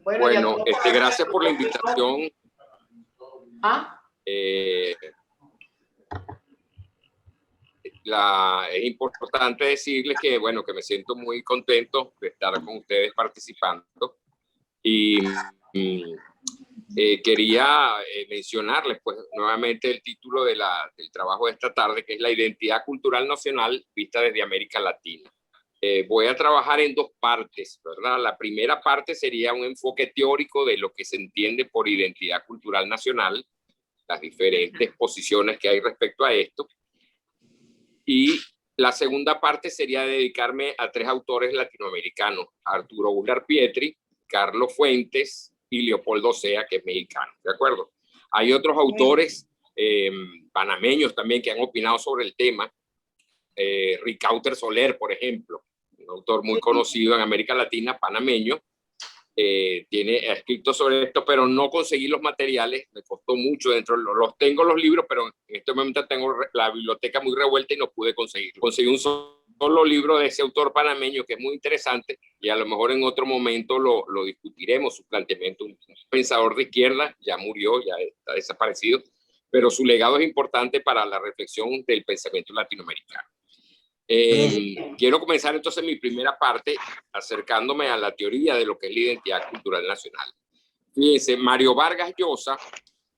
Bueno, gracias por la invitación. Es importante decirles que, bueno, que me siento muy contento de estar con ustedes participando y quería mencionarles pues nuevamente el título del trabajo de esta tarde, que es la identidad cultural nacional vista desde América Latina. Voy a trabajar en dos partes, ¿verdad? La primera parte sería un enfoque teórico de lo que se entiende por identidad cultural nacional, las diferentes posiciones que hay respecto a esto. Y la segunda parte sería dedicarme a tres autores latinoamericanos: Arturo Uslar Pietri, Carlos Fuentes y Leopoldo Sea, que es mexicano, ¿de acuerdo? Hay otros autores panameños también que han opinado sobre el tema. Ricauter Soler, por ejemplo, un autor muy conocido en América Latina, panameño, ha escrito sobre esto, pero no conseguí los materiales, me costó mucho. Los tengo los libros, pero en este momento tengo la biblioteca muy revuelta y no pude conseguirlo. Conseguí un solo libro de ese autor panameño que es muy interesante y a lo mejor en otro momento lo discutiremos, su planteamiento. Un pensador de izquierda, ya murió, ya está desaparecido, pero su legado es importante para la reflexión del pensamiento latinoamericano. Quiero comenzar entonces mi primera parte acercándome a la teoría de lo que es la identidad cultural nacional. Fíjense, Mario Vargas Llosa,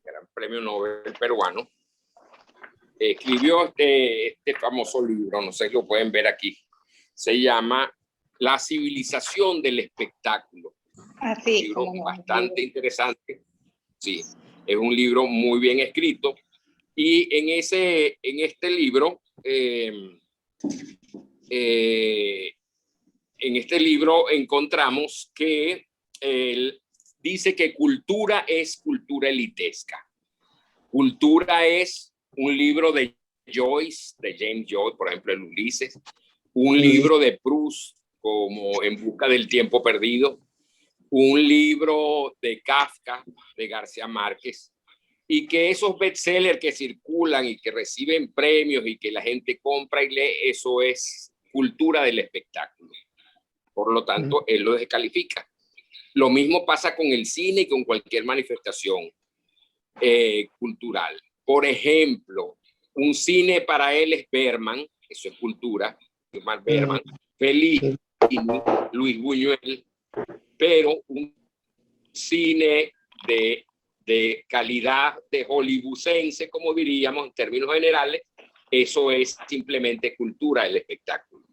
gran premio Nobel peruano, escribió este famoso libro, no sé si lo pueden ver aquí, se llama La civilización del espectáculo. Un libro bastante interesante, sí, es un libro muy bien escrito, y en este libro encontramos que él dice que cultura es cultura elitesca. Cultura es un libro de Joyce, de James Joyce, por ejemplo, el Ulises, un libro de Proust, como En busca del tiempo perdido, un libro de Kafka, de García Márquez, y que esos bestsellers que circulan y que reciben premios y que la gente compra y lee, eso es cultura del espectáculo. Por lo tanto, él lo descalifica. Lo mismo pasa con el cine y con cualquier manifestación cultural. Por ejemplo, un cine para él es Bergman, eso es cultura, Bergman, Fellini, Luis Buñuel, pero un cine de calidad de hollywoodense, como diríamos en términos generales, eso es simplemente cultura del espectáculo.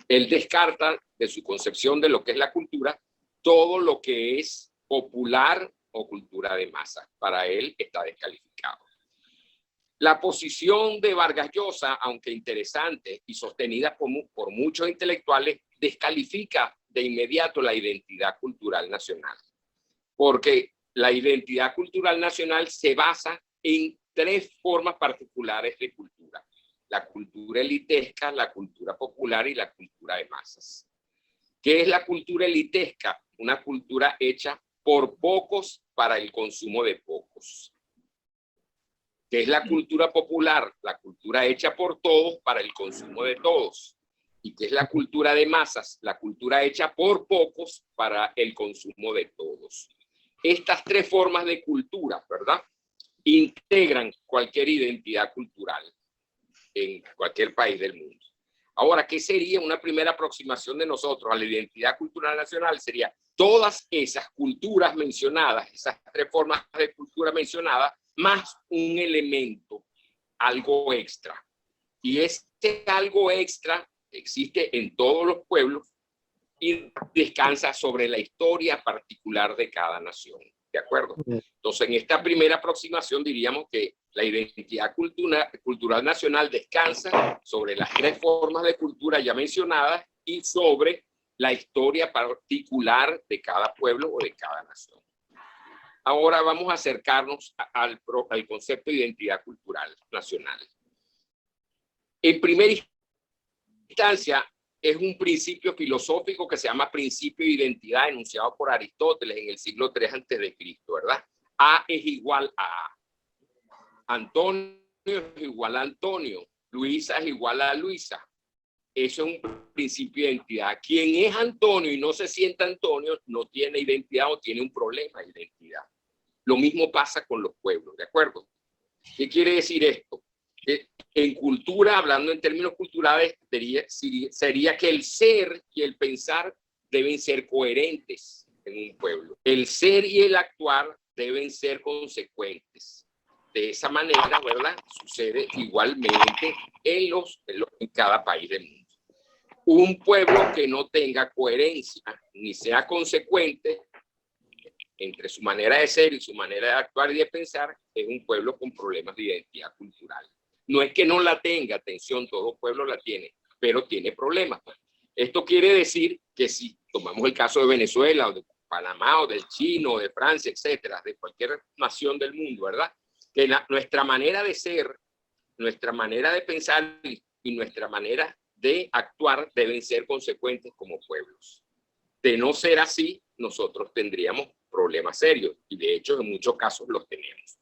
Él descarta de su concepción de lo que es la cultura todo lo que es popular o cultura de masa. Para él está descalificado. La posición de Vargas Llosa, aunque interesante y sostenida por muchos intelectuales, descalifica de inmediato la identidad cultural nacional, porque la identidad cultural nacional se basa en tres formas particulares de cultura: la cultura elitesca, la cultura popular y la cultura de masas. ¿Qué es la cultura elitesca? Una cultura hecha por pocos para el consumo de pocos. ¿Qué es la cultura popular? La cultura hecha por todos para el consumo de todos. ¿Y qué es la cultura de masas? La cultura hecha por pocos para el consumo de todos. Estas tres formas de cultura, ¿verdad?, integran cualquier identidad cultural en cualquier país del mundo. Ahora, ¿qué sería una primera aproximación de nosotros a la identidad cultural nacional? Sería todas esas culturas mencionadas, esas tres formas de cultura mencionadas, más un elemento, algo extra. Y este algo extra existe en todos los pueblos y descansa sobre la historia particular de cada nación. ¿De acuerdo? Entonces, en esta primera aproximación diríamos que la identidad cultural nacional descansa sobre las tres formas de cultura ya mencionadas y sobre la historia particular de cada pueblo o de cada nación. Ahora vamos a acercarnos al concepto de identidad cultural nacional. En primera instancia, es un principio filosófico que se llama principio de identidad, enunciado por Aristóteles en el siglo III a.C., ¿verdad? A es igual a A. Antonio es igual a Antonio. Luisa es igual a Luisa. eso es un principio de identidad. Quien es Antonio y no se sienta Antonio no tiene identidad o tiene un problema de identidad. Lo mismo pasa con los pueblos, ¿de acuerdo? ¿Qué quiere decir esto? Que en cultura, hablando en términos culturales, sería que el ser y el pensar deben ser coherentes en un pueblo. El ser y el actuar deben ser consecuentes. De esa manera, ¿verdad? Sucede igualmente en cada país del mundo. Un pueblo que no tenga coherencia ni sea consecuente entre su manera de ser y su manera de actuar y de pensar, es un pueblo con problemas de identidad cultural. No es que no la tenga, atención, todo pueblo la tiene, pero tiene problemas. Esto quiere decir que si tomamos el caso de Venezuela o de Panamá o del chino o de Francia, etcétera, de cualquier nación del mundo, ¿verdad? Que nuestra manera de ser, nuestra manera de pensar y nuestra manera de actuar deben ser consecuentes como pueblos. De no ser así, nosotros tendríamos problemas serios y de hecho en muchos casos los tenemos.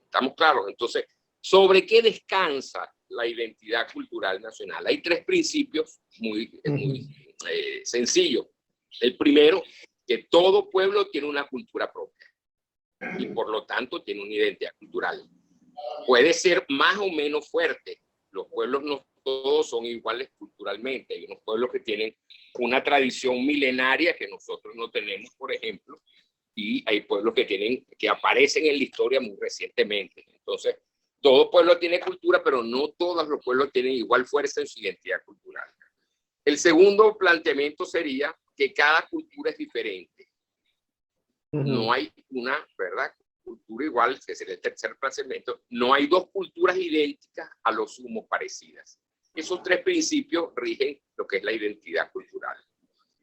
¿Estamos claros? Entonces, ¿sobre qué descansa la identidad cultural nacional? Hay tres principios muy sencillos. El primero, que todo pueblo tiene una cultura propia y por lo tanto tiene una identidad cultural. Puede ser más o menos fuerte. Los pueblos no todos son iguales culturalmente. Hay unos pueblos que tienen una tradición milenaria que nosotros no tenemos, por ejemplo, y hay pueblos que aparecen en la historia muy recientemente. Entonces, todo pueblo tiene cultura, pero no todos los pueblos tienen igual fuerza en su identidad cultural. El segundo planteamiento sería que cada cultura es diferente. No hay una, ¿verdad?, cultura igual, que sería el tercer planteamiento. No hay dos culturas idénticas, a lo sumo parecidas. Esos tres principios rigen lo que es la identidad cultural.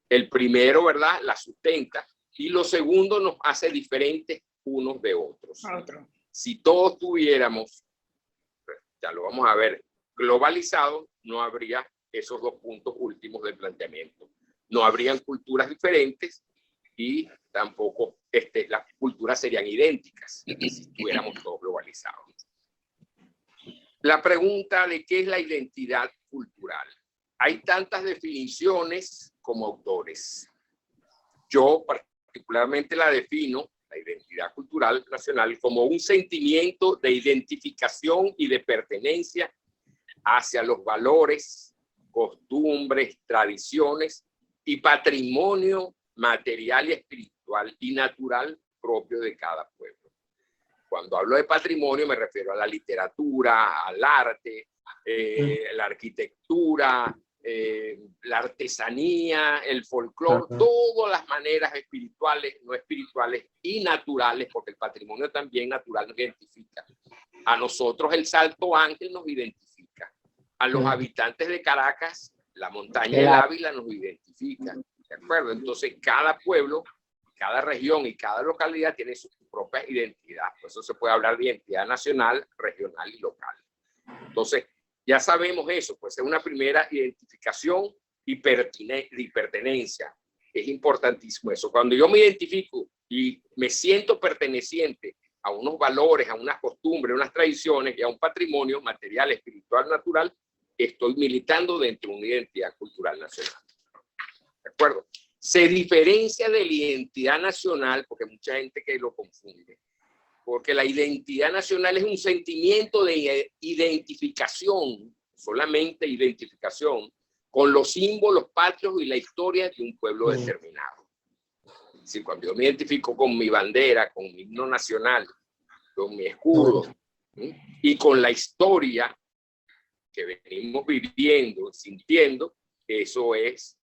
El primero, ¿verdad?, la sustenta, y lo segundo nos hace diferentes unos de otros. Si todos tuviéramos, ya lo vamos a ver, globalizado, no habría esos dos puntos últimos del planteamiento. No habrían culturas diferentes y tampoco las culturas serían idénticas si estuviéramos todos globalizados. La pregunta de qué es la identidad cultural. Hay tantas definiciones como autores. Yo particularmente la defino, la identidad cultural nacional, como un sentimiento de identificación y de pertenencia hacia los valores, costumbres, tradiciones y patrimonio material y espiritual y natural propio de cada pueblo. Cuando hablo de patrimonio me refiero a la literatura, al arte, la arquitectura, la artesanía, el folclore, todas las maneras espirituales, no espirituales y naturales, porque el patrimonio también natural nos identifica. A nosotros el Salto Ángel nos identifica. A los habitantes de Caracas, la montaña del Ávila nos identifica. ¿De acuerdo? Entonces, cada pueblo, cada región y cada localidad tiene su propia identidad. Por eso se puede hablar de identidad nacional, regional y local. Entonces, ya sabemos eso, pues es una primera identificación y pertenencia. Es importantísimo eso. Cuando yo me identifico y me siento perteneciente a unos valores, a unas costumbres, a unas tradiciones y a un patrimonio material, espiritual, natural, estoy militando dentro de una identidad cultural nacional. ¿De acuerdo? Se diferencia de la identidad nacional, porque hay mucha gente que lo confunde, porque la identidad nacional es un sentimiento de identificación, solamente identificación, con los símbolos patrios y la historia de un pueblo determinado. Es decir, cuando yo me identifico con mi bandera, con mi himno nacional, con mi escudo, y con la historia que venimos viviendo, sintiendo, eso es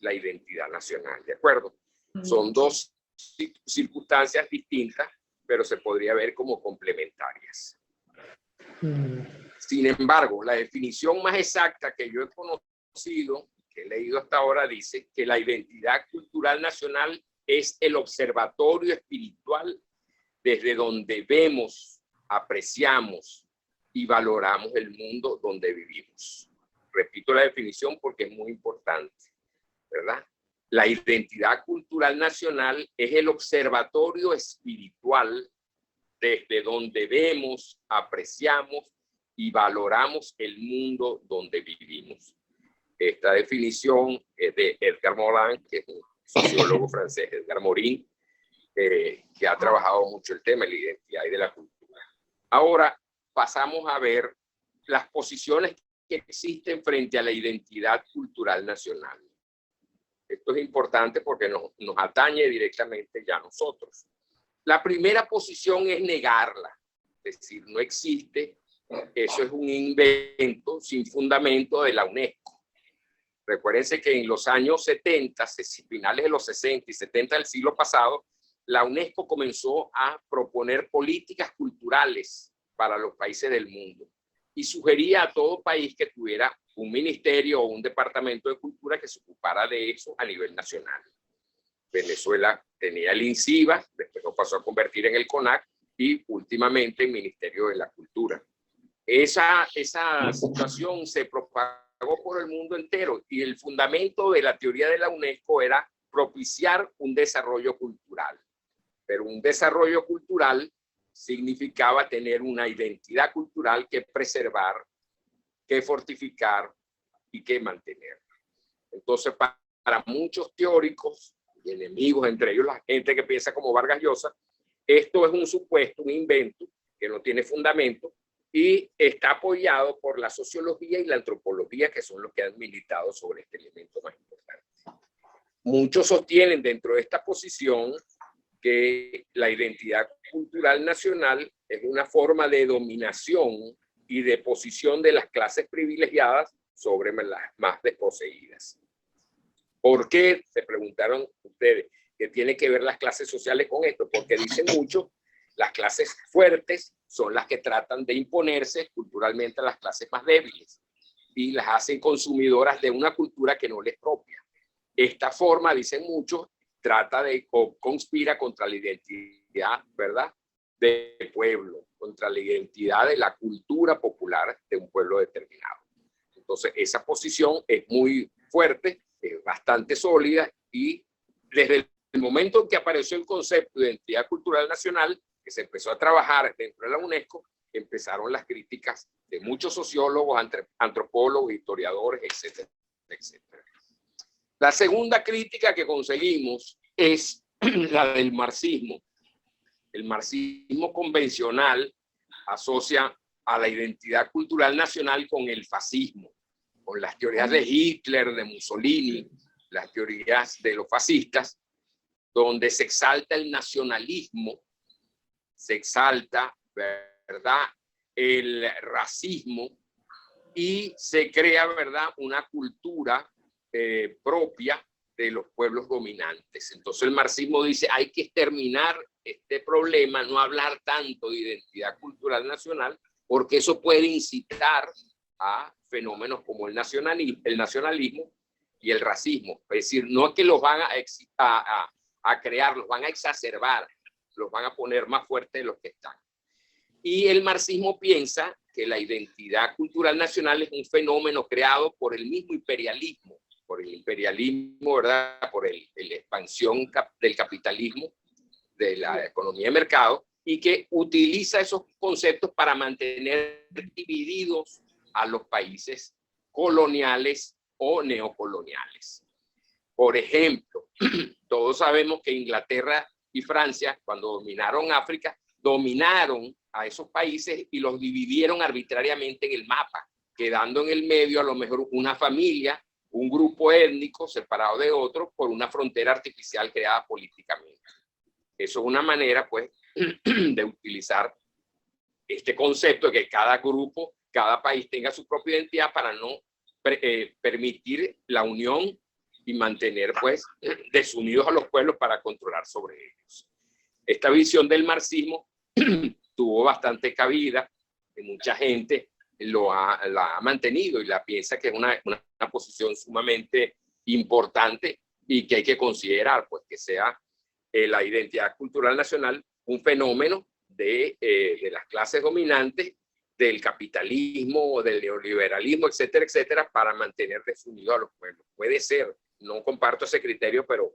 la identidad nacional, ¿de acuerdo? Son dos circunstancias distintas, pero se podría ver como complementarias. Sin embargo, la definición más exacta que yo he conocido, que he leído hasta ahora, dice que la identidad cultural nacional es el observatorio espiritual desde donde vemos, apreciamos y valoramos el mundo donde vivimos. Repito la definición porque es muy importante, ¿verdad? La identidad cultural nacional es el observatorio espiritual desde donde vemos, apreciamos y valoramos el mundo donde vivimos. Esta definición es de Edgar Morin, que es un sociólogo francés, Edgar Morin, que ha trabajado mucho el tema de la identidad y de la cultura. Ahora pasamos a ver las posiciones que existen frente a la identidad cultural nacional. Esto es importante porque nos atañe directamente ya a nosotros. La primera posición es negarla, es decir, no existe, eso es un invento sin fundamento de la UNESCO. Recuérdense que en los años 70, finales de los 60 y 70 del siglo pasado, la UNESCO comenzó a proponer políticas culturales para los países del mundo y sugería a todo país que tuviera un ministerio o un departamento de cultura que se ocupara de eso a nivel nacional. Venezuela tenía el INCIBA, después lo pasó a convertir en el CONAC y últimamente el Ministerio de la Cultura. Esa situación se propagó por el mundo entero y el fundamento de la teoría de la UNESCO era propiciar un desarrollo cultural. Pero un desarrollo cultural significaba tener una identidad cultural que preservar, que fortificar y que mantener. Entonces, para muchos teóricos y enemigos, entre ellos la gente que piensa como Vargas Llosa, esto es un supuesto, un invento que no tiene fundamento y está apoyado por la sociología y la antropología, que son los que han militado sobre este elemento más importante. Muchos sostienen dentro de esta posición que la identidad cultural nacional es una forma de dominación y de posición de las clases privilegiadas sobre las más desposeídas. ¿Por qué? Se preguntaron ustedes, ¿qué tiene que ver las clases sociales con esto? Porque dicen mucho, las clases fuertes son las que tratan de imponerse culturalmente a las clases más débiles y las hacen consumidoras de una cultura que no les propia. Esta forma, dicen muchos, trata de conspira contra la identidad, ¿verdad?, del pueblo, contra la identidad de la cultura popular de un pueblo determinado. Entonces, esa posición es muy fuerte, es bastante sólida y desde el momento en que apareció el concepto de identidad cultural nacional, que se empezó a trabajar dentro de la UNESCO, empezaron las críticas de muchos sociólogos, antropólogos, historiadores, etcétera, etcétera. La segunda crítica que conseguimos es la del marxismo. El marxismo convencional asocia a la identidad cultural nacional con el fascismo, con las teorías de Hitler, de Mussolini, las teorías de los fascistas, donde se exalta el nacionalismo, se exalta, ¿verdad?, el racismo y se crea, ¿verdad?, una cultura propia de los pueblos dominantes. Entonces el marxismo dice, hay que exterminar este problema, no hablar tanto de identidad cultural nacional, porque eso puede incitar a fenómenos como el nacionalismo y el racismo. Es decir, no es que los van a crear, los van a exacerbar, los van a poner más fuertes de los que están. Y el marxismo piensa que la identidad cultural nacional es un fenómeno creado por el mismo imperialismo, ¿verdad?, por la expansión del capitalismo, de la economía de mercado, y que utiliza esos conceptos para mantener divididos a los países coloniales o neocoloniales. Por ejemplo, todos sabemos que Inglaterra y Francia, cuando dominaron África, dominaron a esos países y los dividieron arbitrariamente en el mapa, quedando en el medio a lo mejor una familia, un grupo étnico separado de otro por una frontera artificial creada políticamente. Eso es una manera, pues, de utilizar este concepto de que cada grupo, cada país tenga su propia identidad para no permitir la unión y mantener, pues, desunidos a los pueblos para controlar sobre ellos. Esta visión del marxismo tuvo bastante cabida y mucha gente la ha mantenido y la piensa que es una posición sumamente importante y que hay que considerar, pues, que sea la identidad cultural nacional un fenómeno de las clases dominantes, del capitalismo, del neoliberalismo, etcétera, etcétera, para mantener desunidos a los pueblos. Puede ser, no comparto ese criterio, pero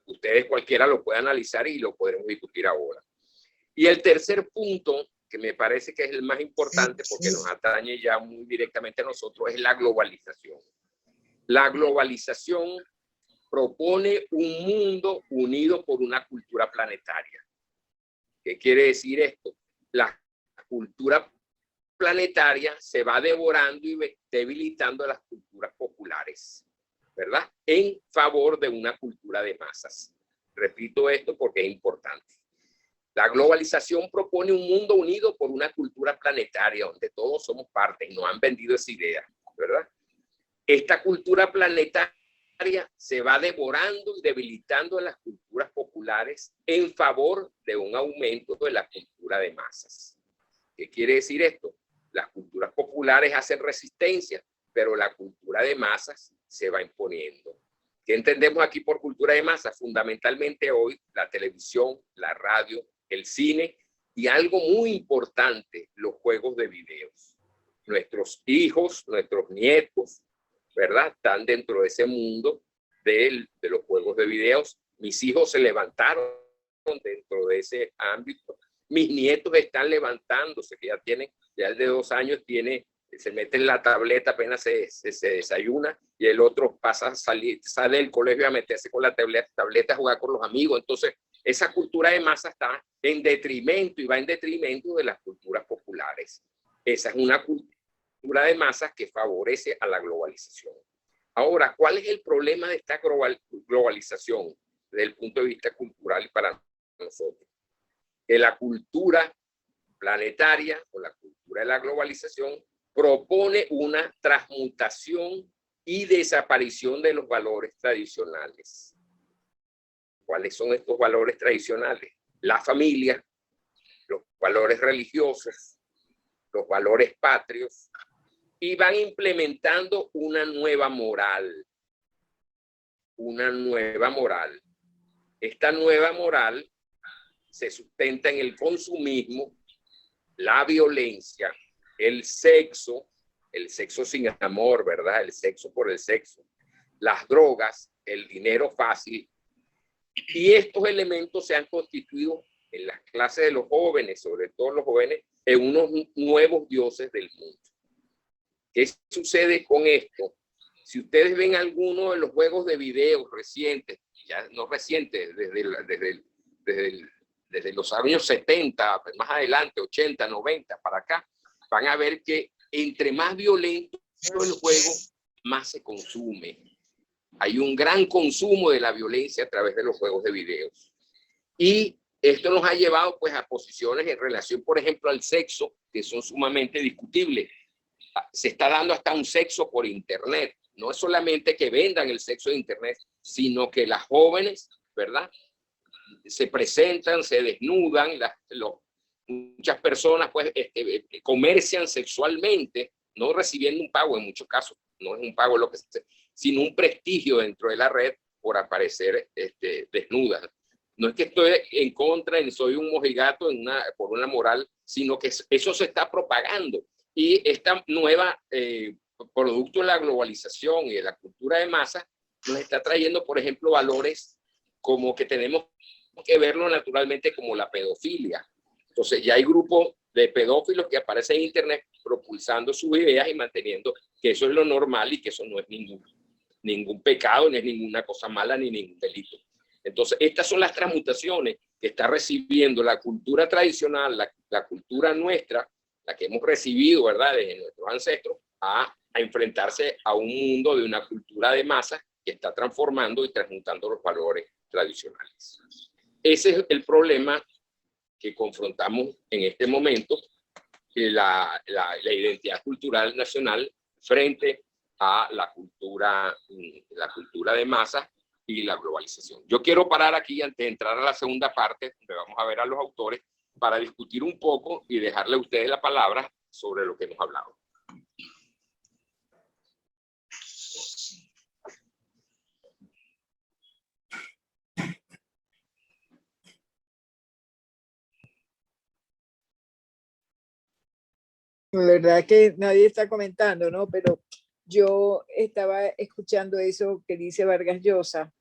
ustedes cualquiera lo puede analizar y lo podremos discutir ahora. Y el tercer punto, que me parece que es el más importante porque nos atañe ya muy directamente a nosotros, es la globalización. La globalización propone un mundo unido por una cultura planetaria. ¿Qué quiere decir esto? La cultura planetaria se va devorando y debilitando las culturas populares, ¿verdad? En favor de una cultura de masas. Repito esto porque es importante. La globalización propone un mundo unido por una cultura planetaria donde todos somos parte y nos han vendido esa idea, ¿verdad? Esta cultura planetaria se va devorando y debilitando las culturas populares en favor de un aumento de la cultura de masas. ¿Qué quiere decir esto? Las culturas populares hacen resistencia, pero la cultura de masas se va imponiendo. ¿Qué entendemos aquí por cultura de masas? Fundamentalmente hoy la televisión, la radio, el cine y algo muy importante, los juegos de videos. Nuestros hijos, nuestros nietos, ¿verdad? Están dentro de ese mundo de los juegos de videos. Mis hijos se levantaron dentro de ese ámbito. Mis nietos están levantándose, que ya el de 2 años se mete en la tableta apenas se desayuna y el otro sale del colegio a meterse con la tableta a jugar con los amigos. Entonces, esa cultura de masa está en detrimento y va en detrimento de las culturas populares. Esa es una cultura de masas que favorece a la globalización. Ahora, ¿cuál es el problema de esta globalización desde el punto de vista cultural para nosotros? Que la cultura planetaria o la cultura de la globalización propone una transmutación y desaparición de los valores tradicionales. ¿Cuáles son estos valores tradicionales? La familia, los valores religiosos, los valores patrios, y van implementando una nueva moral. Una nueva moral. Esta nueva moral se sustenta en el consumismo, la violencia, el sexo sin amor, ¿verdad? El sexo por el sexo, las drogas, el dinero fácil. Y estos elementos se han constituido en las clases de los jóvenes, sobre todo los jóvenes, en unos nuevos dioses del mundo. ¿Qué sucede con esto? Si ustedes ven alguno de los juegos de video recientes, ya no recientes, desde los años 70, más adelante, 80, 90, para acá, van a ver que entre más violento el juego, más se consume. Hay un gran consumo de la violencia a través de los juegos de videos. Y esto nos ha llevado pues a posiciones en relación, por ejemplo, al sexo, que son sumamente discutibles. Se está dando hasta un sexo por internet. No es solamente que vendan el sexo de internet, sino que las jóvenes, ¿verdad?, se presentan, se desnudan, muchas personas pues comercian sexualmente, no recibiendo un pago en muchos casos, no es un pago lo que sino un prestigio dentro de la red por aparecer desnudas. No es que estoy en contra, ni soy un mojigato por una moral, sino que eso se está propagando. Y esta nueva producto de la globalización y de la cultura de masa nos está trayendo, por ejemplo, valores como que tenemos que verlo naturalmente como la pedofilia. Entonces ya hay grupos de pedófilos que aparecen en internet propulsando sus ideas y manteniendo que eso es lo normal y que eso no es ningún pecado, ni es ninguna cosa mala, ni ningún delito. Entonces estas son las transmutaciones que está recibiendo la cultura tradicional, la cultura nuestra, la que hemos recibido, ¿verdad?, desde nuestros ancestros, a enfrentarse a un mundo de una cultura de masas que está transformando y transmutando los valores tradicionales. Ese es el problema que confrontamos en este momento, la identidad cultural nacional frente a la cultura de masas y la globalización. Yo quiero parar aquí antes de entrar a la segunda parte, donde vamos a ver a los autores, para discutir un poco y dejarle a ustedes la palabra sobre lo que hemos hablado. La verdad que nadie está comentando, ¿no? Pero yo estaba escuchando eso que dice Vargas Llosa,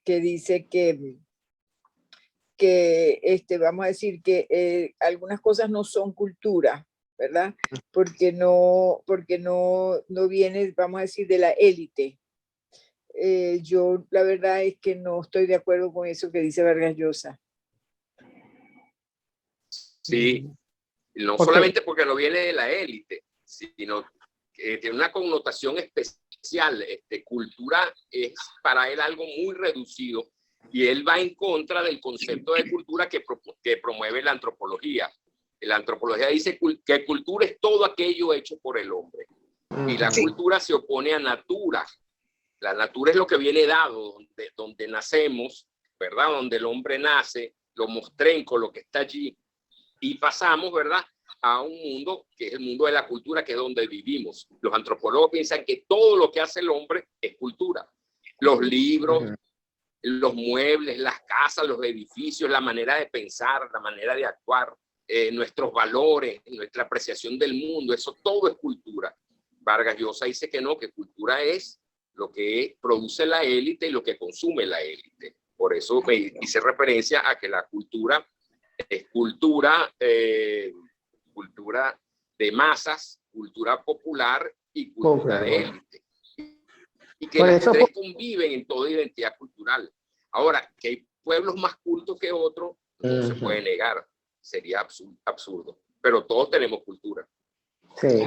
que dice que vamos a decir que algunas cosas no son cultura, ¿verdad? Porque no viene, vamos a decir, de la élite, yo la verdad es que no estoy de acuerdo con eso que dice Vargas Llosa. Sí, no solamente porque no viene de la élite, sino que tiene una connotación especial. Cultura es para él algo muy reducido y él va en contra del concepto de cultura que promueve la antropología. La antropología dice que cultura es todo aquello hecho por el hombre y la cultura se opone a natura. La natura es lo que viene dado, donde nacemos, ¿verdad? Donde el hombre nace, lo mostrenco, lo que está allí. Y pasamos, ¿verdad?, a un mundo que es el mundo de la cultura, que es donde vivimos. Los antropólogos piensan que todo lo que hace el hombre es cultura. Los libros, los muebles, las casas, los edificios, la manera de pensar, la manera de actuar, nuestros valores, nuestra apreciación del mundo, eso todo es cultura. Vargas Llosa dice que no, que cultura es lo que produce la élite y lo que consume la élite. Por eso me hice referencia a que la cultura es cultura, cultura de masas, cultura popular y cultura de élite. Y que las tres conviven en toda identidad cultural. Ahora, que hay pueblos más cultos que otros, no se puede negar, sería absurdo. Pero todos tenemos cultura. Sí,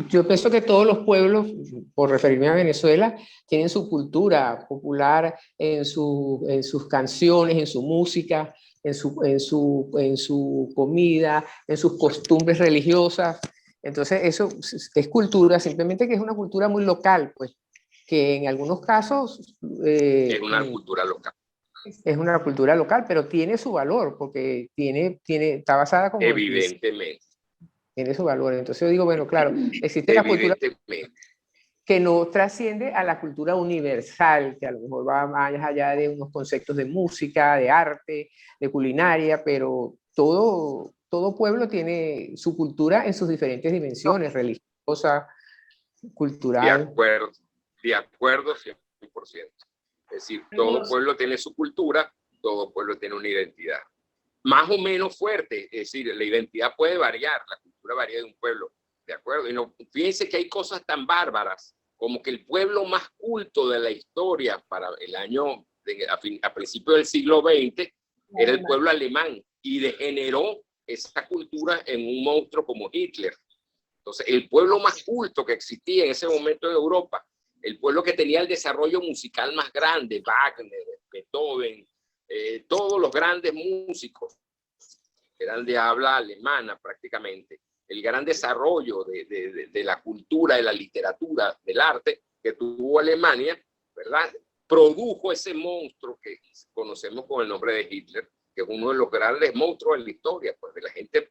yo pienso que todos los pueblos, por referirme a Venezuela, tienen su cultura popular en sus canciones, en su música, en su comida, en sus costumbres religiosas. Entonces eso es cultura, simplemente que es una cultura muy local, pues, que en algunos casos... es una cultura local. Es una cultura local, pero tiene su valor, porque está basada como... Evidentemente. Tiene su valor. Entonces yo digo, bueno, claro, existe la cultura que no trasciende a la cultura universal, que a lo mejor va más allá de unos conceptos de música, de arte, de culinaria, pero todo pueblo tiene su cultura en sus diferentes dimensiones, religiosa, cultural. De acuerdo 100%. Es decir, todo pueblo tiene su cultura, todo pueblo tiene una identidad. Más o menos fuerte, es decir, la identidad puede variar, la cultura varía de un pueblo, ¿de acuerdo? Y no, fíjense que hay cosas tan bárbaras como que el pueblo más culto de la historia para el año, a principios del siglo XX, era el pueblo alemán y degeneró esa cultura en un monstruo como Hitler. Entonces, el pueblo más culto que existía en ese momento en Europa, el pueblo que tenía el desarrollo musical más grande, Wagner, Beethoven, todos los grandes músicos eran de habla alemana prácticamente. El gran desarrollo de la cultura, de la literatura, del arte que tuvo Alemania, ¿verdad?, produjo ese monstruo que conocemos con el nombre de Hitler, que es uno de los grandes monstruos de la historia, pues, de la gente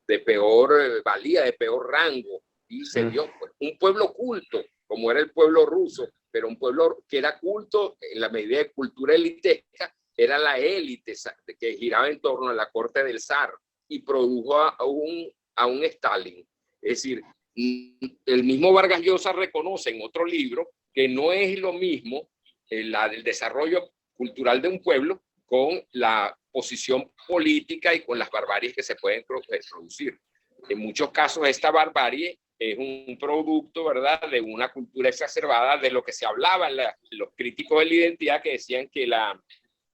de peor valía, de peor rango, y se dio, pues, un pueblo culto, como era el pueblo ruso, pero un pueblo que era culto en la medida de cultura elitesca, era la élite que giraba en torno a la corte del zar y produjo a un Stalin. Es decir, el mismo Vargas Llosa reconoce en otro libro que no es lo mismo el desarrollo cultural de un pueblo con la posición política y con las barbaries que se pueden producir. En muchos casos esta barbarie es un producto, ¿verdad?, de una cultura exacerbada, de lo que se hablaba los críticos de la identidad, que decían que la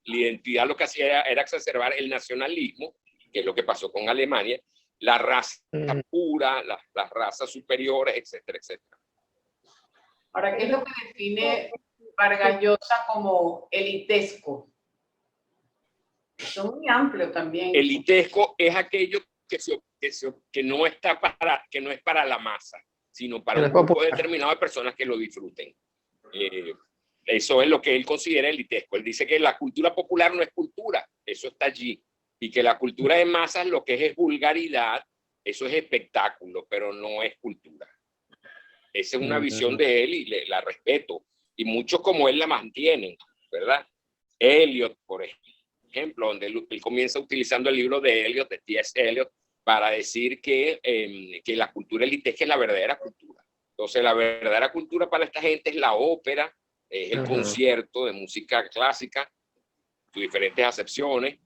identidad lo que hacía era exacerbar el nacionalismo, que es lo que pasó con Alemania, la raza pura, las razas superiores, etcétera, etcétera. Ahora, ¿qué es lo que define Vargas Llosa como elitesco? Es muy amplio también. Elitesco es aquello que no es para la masa, sino para un grupo determinado de personas que lo disfruten. Eso es lo que él considera elitesco. Él dice que la cultura popular no es cultura, eso está allí. Y que la cultura de masas lo que es vulgaridad, eso es espectáculo, pero no es cultura. Esa es una visión de él y la respeto. Y muchos como él la mantienen, ¿verdad? Eliot, por ejemplo, donde él comienza utilizando el libro de Eliot, de T.S. Eliot, para decir que la cultura elitesca es la verdadera cultura. Entonces, la verdadera cultura para esta gente es la ópera, es el concierto de música clásica, sus diferentes acepciones,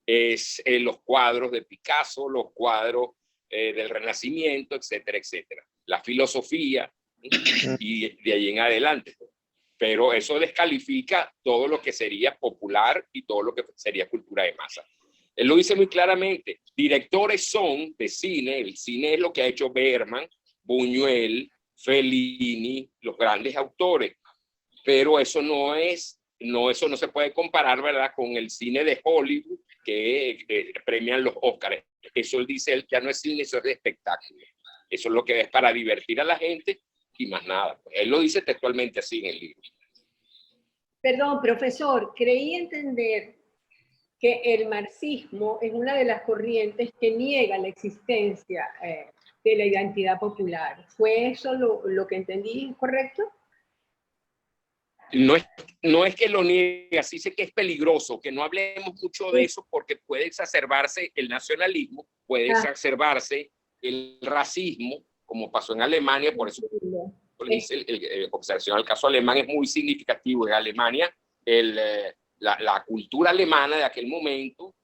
es los cuadros de Picasso, los cuadros del Renacimiento, etcétera, etcétera. La filosofía y de allí en adelante. pero eso descalifica todo lo que sería popular y todo lo que sería cultura de masa. Él lo dice muy claramente, directores son de cine, el cine es lo que ha hecho Bergman, Buñuel, Fellini, los grandes autores, pero eso no se puede comparar, ¿verdad?, con el cine de Hollywood que premian los Óscares. Eso él dice, él ya no es cine, eso es de espectáculo. Eso es lo que es para divertir a la gente y más nada. Él lo dice textualmente así en el libro. Perdón, profesor, creí entender que el marxismo es una de las corrientes que niega la existencia de la identidad popular. ¿Fue eso lo que entendí correcto? No es que lo niegue, sí sé que es peligroso, que no hablemos mucho de eso porque puede exacerbarse el nacionalismo, puede exacerbarse el racismo, como pasó en Alemania, por eso observación al caso alemán es muy significativo. En Alemania, la cultura alemana de aquel momento,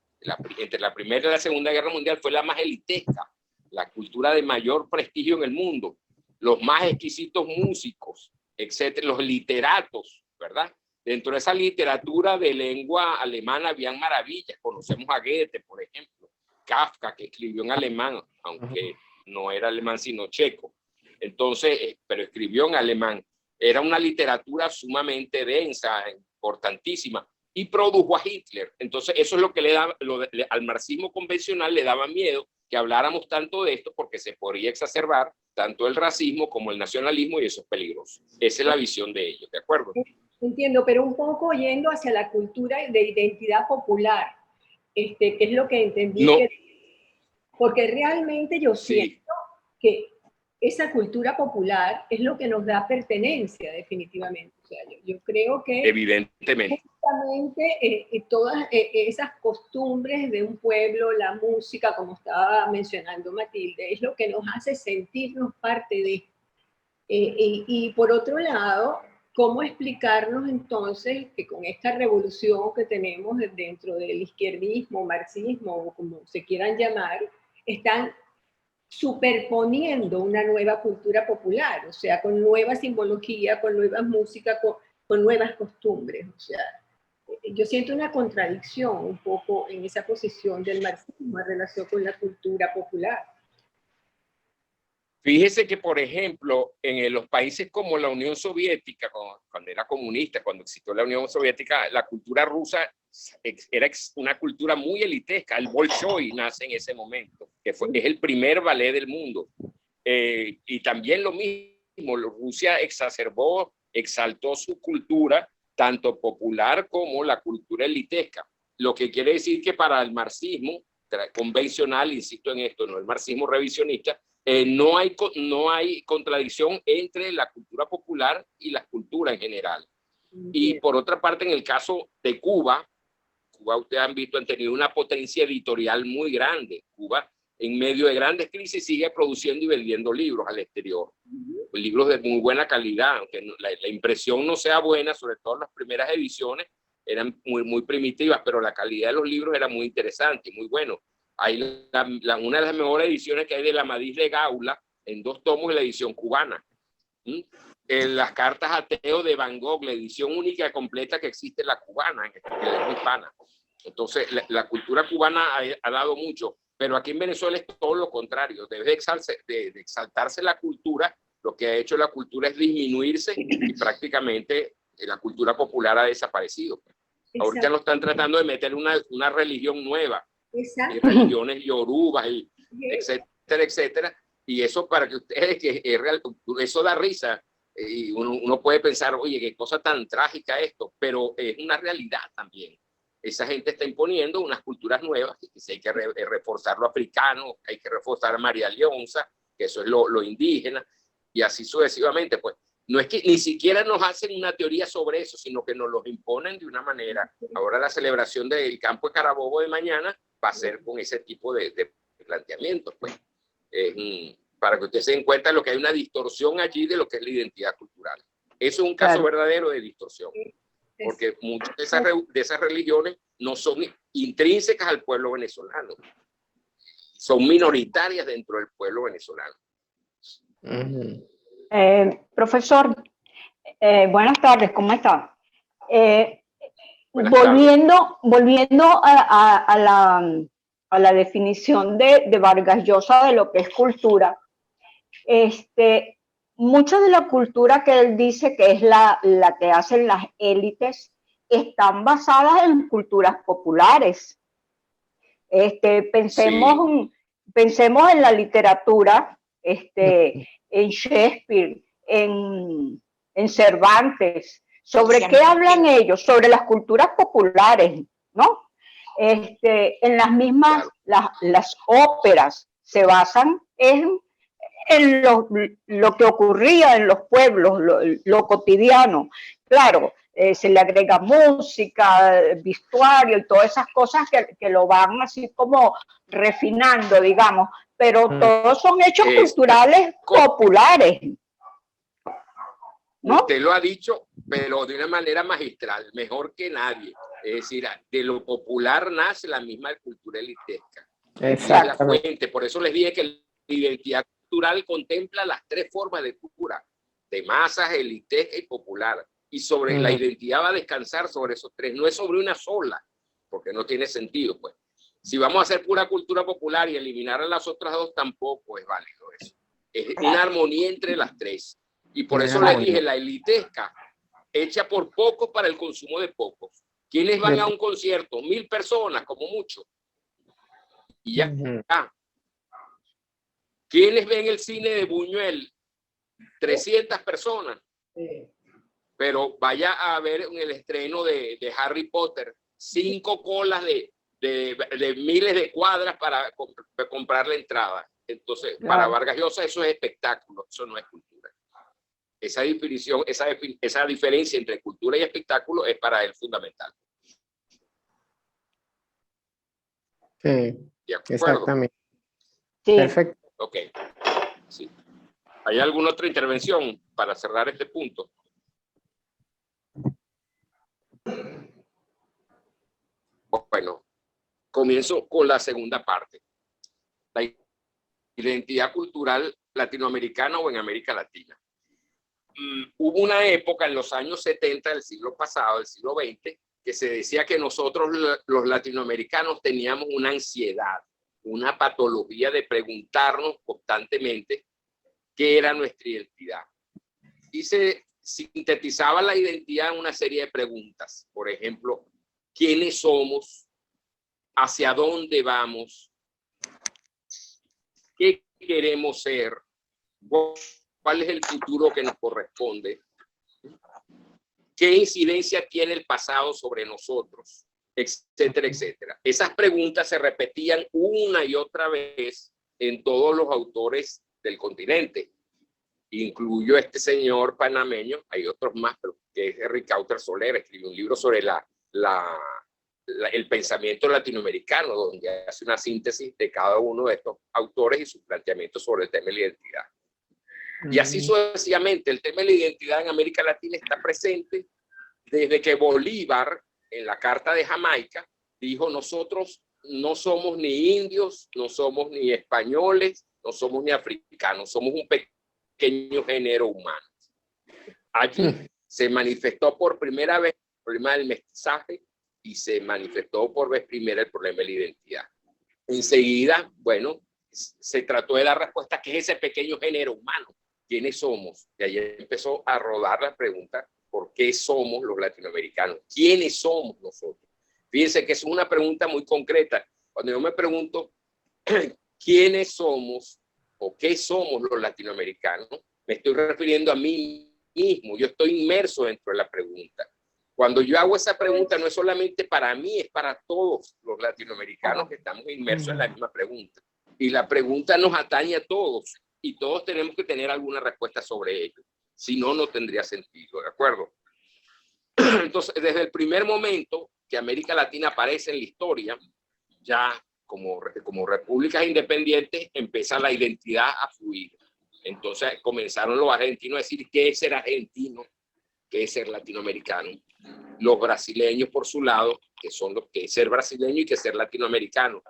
entre la Primera y la Segunda Guerra Mundial, fue la más elitesca, la cultura de mayor prestigio en el mundo, los más exquisitos músicos, etcétera, los literatos, ¿verdad? Dentro de esa literatura de lengua alemana habían maravillas. Conocemos a Goethe, por ejemplo, Kafka, que escribió en alemán, aunque no era alemán sino checo. Entonces, pero escribió en alemán. Era una literatura sumamente densa, importantísima, y produjo a Hitler. Entonces, eso es lo que al marxismo convencional le daba miedo, que habláramos tanto de esto, porque se podría exacerbar tanto el racismo como el nacionalismo, y eso es peligroso. Esa es la visión de ellos, ¿de acuerdo? Entiendo, pero un poco yendo hacia la cultura de identidad popular, que es lo que entendí. No. Porque realmente yo siento que esa cultura popular es lo que nos da pertenencia, definitivamente. O sea, yo creo que... Evidentemente. Justamente todas esas costumbres de un pueblo, la música, como estaba mencionando Matilde, es lo que nos hace sentirnos parte de. Y por otro lado, ¿cómo explicarnos entonces que con esta revolución que tenemos dentro del izquierdismo, marxismo, o como se quieran llamar, están superponiendo una nueva cultura popular, o sea, con nueva simbología, con nuevas músicas, con nuevas costumbres? O sea, yo siento una contradicción un poco en esa posición del marxismo en relación con la cultura popular. Fíjese que, por ejemplo, en los países como la Unión Soviética, cuando era comunista, cuando existió la Unión Soviética, la cultura rusa era una cultura muy elitesca. El Bolshoi nace en ese momento, es el primer ballet del mundo. Y también lo mismo, Rusia exacerbó, exaltó su cultura, tanto popular como la cultura elitesca. Lo que quiere decir que para el marxismo convencional, insisto en esto, no el marxismo revisionista, no hay contradicción entre la cultura popular y la cultura en general. Y por otra parte, en el caso de Cuba, ustedes han visto, han tenido una potencia editorial muy grande. Cuba, en medio de grandes crisis, sigue produciendo y vendiendo libros al exterior. Libros de muy buena calidad, aunque la impresión no sea buena, sobre todo las primeras ediciones eran muy primitivas, pero la calidad de los libros era muy interesante y muy bueno. Hay una de las mejores ediciones que hay de la Amadís de Gaula, en 2 tomos, la edición cubana. Las cartas a Teo de Van Gogh, la edición única completa que existe, la cubana, en la hispana. Entonces, la cultura cubana ha dado mucho, pero aquí en Venezuela es todo lo contrario. Debe de exaltarse la cultura. Lo que ha hecho la cultura es disminuirse y prácticamente la cultura popular ha desaparecido. Ahorita lo están tratando de meter una religión nueva. Religiones yorubas, etcétera, etcétera. Y eso, para que ustedes, que es real, eso da risa. Y uno puede pensar, oye, qué cosa tan trágica esto, pero es una realidad también. Esa gente está imponiendo unas culturas nuevas, que hay que reforzar lo africano, hay que reforzar a María Leonza, que eso es lo indígena, y así sucesivamente. Pues no es que ni siquiera nos hacen una teoría sobre eso, sino que nos los imponen de una manera. Ahora la celebración del Campo de Carabobo de mañana va a ser con ese tipo de planteamientos, pues. Para que ustedes se den cuenta de lo que hay una distorsión allí de lo que es la identidad cultural. Eso es un caso verdadero de distorsión, porque muchas de esas religiones no son intrínsecas al pueblo venezolano, son minoritarias dentro del pueblo venezolano. Profesor, Buenas tardes, ¿cómo están? Buenas tardes. Volviendo a la definición de Vargas Llosa de lo que es cultura, mucha de la cultura que él dice que es la que hacen las élites están basadas en culturas populares. Pensemos en la literatura, en Shakespeare, en Cervantes. ¿Sobre qué hablan ellos? Sobre las culturas populares, ¿no? En las mismas, las óperas se basan en lo que ocurría en los pueblos, lo cotidiano. Claro, se le agrega música, vestuario y todas esas cosas que lo van así como refinando, digamos, pero todos son hechos culturales populares, ¿no? Usted lo ha dicho, pero de una manera magistral, mejor que nadie. Es decir, de lo popular nace la misma cultura elitesca. Exactamente. Es la fuente. Por eso les dije que la identidad cultural contempla las tres formas de cultura, de masas, elitesca y popular. Y sobre la identidad va a descansar sobre esos tres, no es sobre una sola, porque no tiene sentido, pues. Si vamos a hacer pura cultura popular y eliminar a las otras dos, tampoco es válido eso. Es una armonía entre las tres. Y por eso les dije, la elitesca, hecha por pocos para el consumo de pocos. ¿Quiénes van a un concierto? 1000 personas, como mucho. Y ya. ¿Quiénes ven el cine de Buñuel? 300 personas. Pero vaya a ver en el estreno de Harry Potter, 5 colas de miles de cuadras para comprar la entrada. Entonces, para Vargas Llosa eso es espectáculo, eso no es cultura. Esa definición, esa diferencia entre cultura y espectáculo es para él fundamental. Sí, exactamente. Sí. Perfecto. Ok. Sí. ¿Hay alguna otra intervención para cerrar este punto? Bueno, comienzo con la segunda parte. La identidad cultural latinoamericana o en América Latina. Hubo una época en los años 70 del siglo pasado, del siglo XX, que se decía que nosotros los latinoamericanos teníamos una ansiedad, una patología de preguntarnos constantemente qué era nuestra identidad. Y se sintetizaba la identidad en una serie de preguntas. Por ejemplo, ¿quiénes somos? ¿Hacia dónde vamos? ¿Qué queremos ser? ¿Cuál es el futuro que nos corresponde? ¿Qué incidencia tiene el pasado sobre nosotros? Etcétera, etcétera. Esas preguntas se repetían una y otra vez en todos los autores del continente. Incluyo este señor panameño, hay otros más, pero que es Henry Cauter Soler, escribió un libro sobre el pensamiento latinoamericano, donde hace una síntesis de cada uno de estos autores y sus planteamientos sobre el tema de la identidad. Y así sucesivamente, el tema de la identidad en América Latina está presente desde que Bolívar, en la Carta de Jamaica, dijo: nosotros no somos ni indios, no somos ni españoles, no somos ni africanos, somos un pequeño género humano. Allí se manifestó por primera vez el problema del mestizaje y se manifestó por vez primera el problema de la identidad. Enseguida, bueno, se trató de dar respuesta, ¿qué es ese pequeño género humano? ¿Quiénes somos? Y ahí empezó a rodar la pregunta, ¿por qué somos los latinoamericanos? ¿Quiénes somos nosotros? Fíjense que es una pregunta muy concreta. Cuando yo me pregunto ¿quiénes somos o qué somos los latinoamericanos? Me estoy refiriendo a mí mismo. Yo estoy inmerso dentro de la pregunta. Cuando yo hago esa pregunta no es solamente para mí, es para todos los latinoamericanos que estamos inmersos en la misma pregunta. Y la pregunta nos atañe a todos. Y todos tenemos que tener alguna respuesta sobre ello. Si no, no tendría sentido, ¿de acuerdo? Entonces, desde el primer momento que América Latina aparece en la historia, ya como repúblicas independientes, empieza la identidad a fluir. Entonces comenzaron los argentinos a decir qué es ser argentino, qué es ser latinoamericano. Los brasileños, por su lado, que son los que es ser brasileño y que es ser latinoamericano.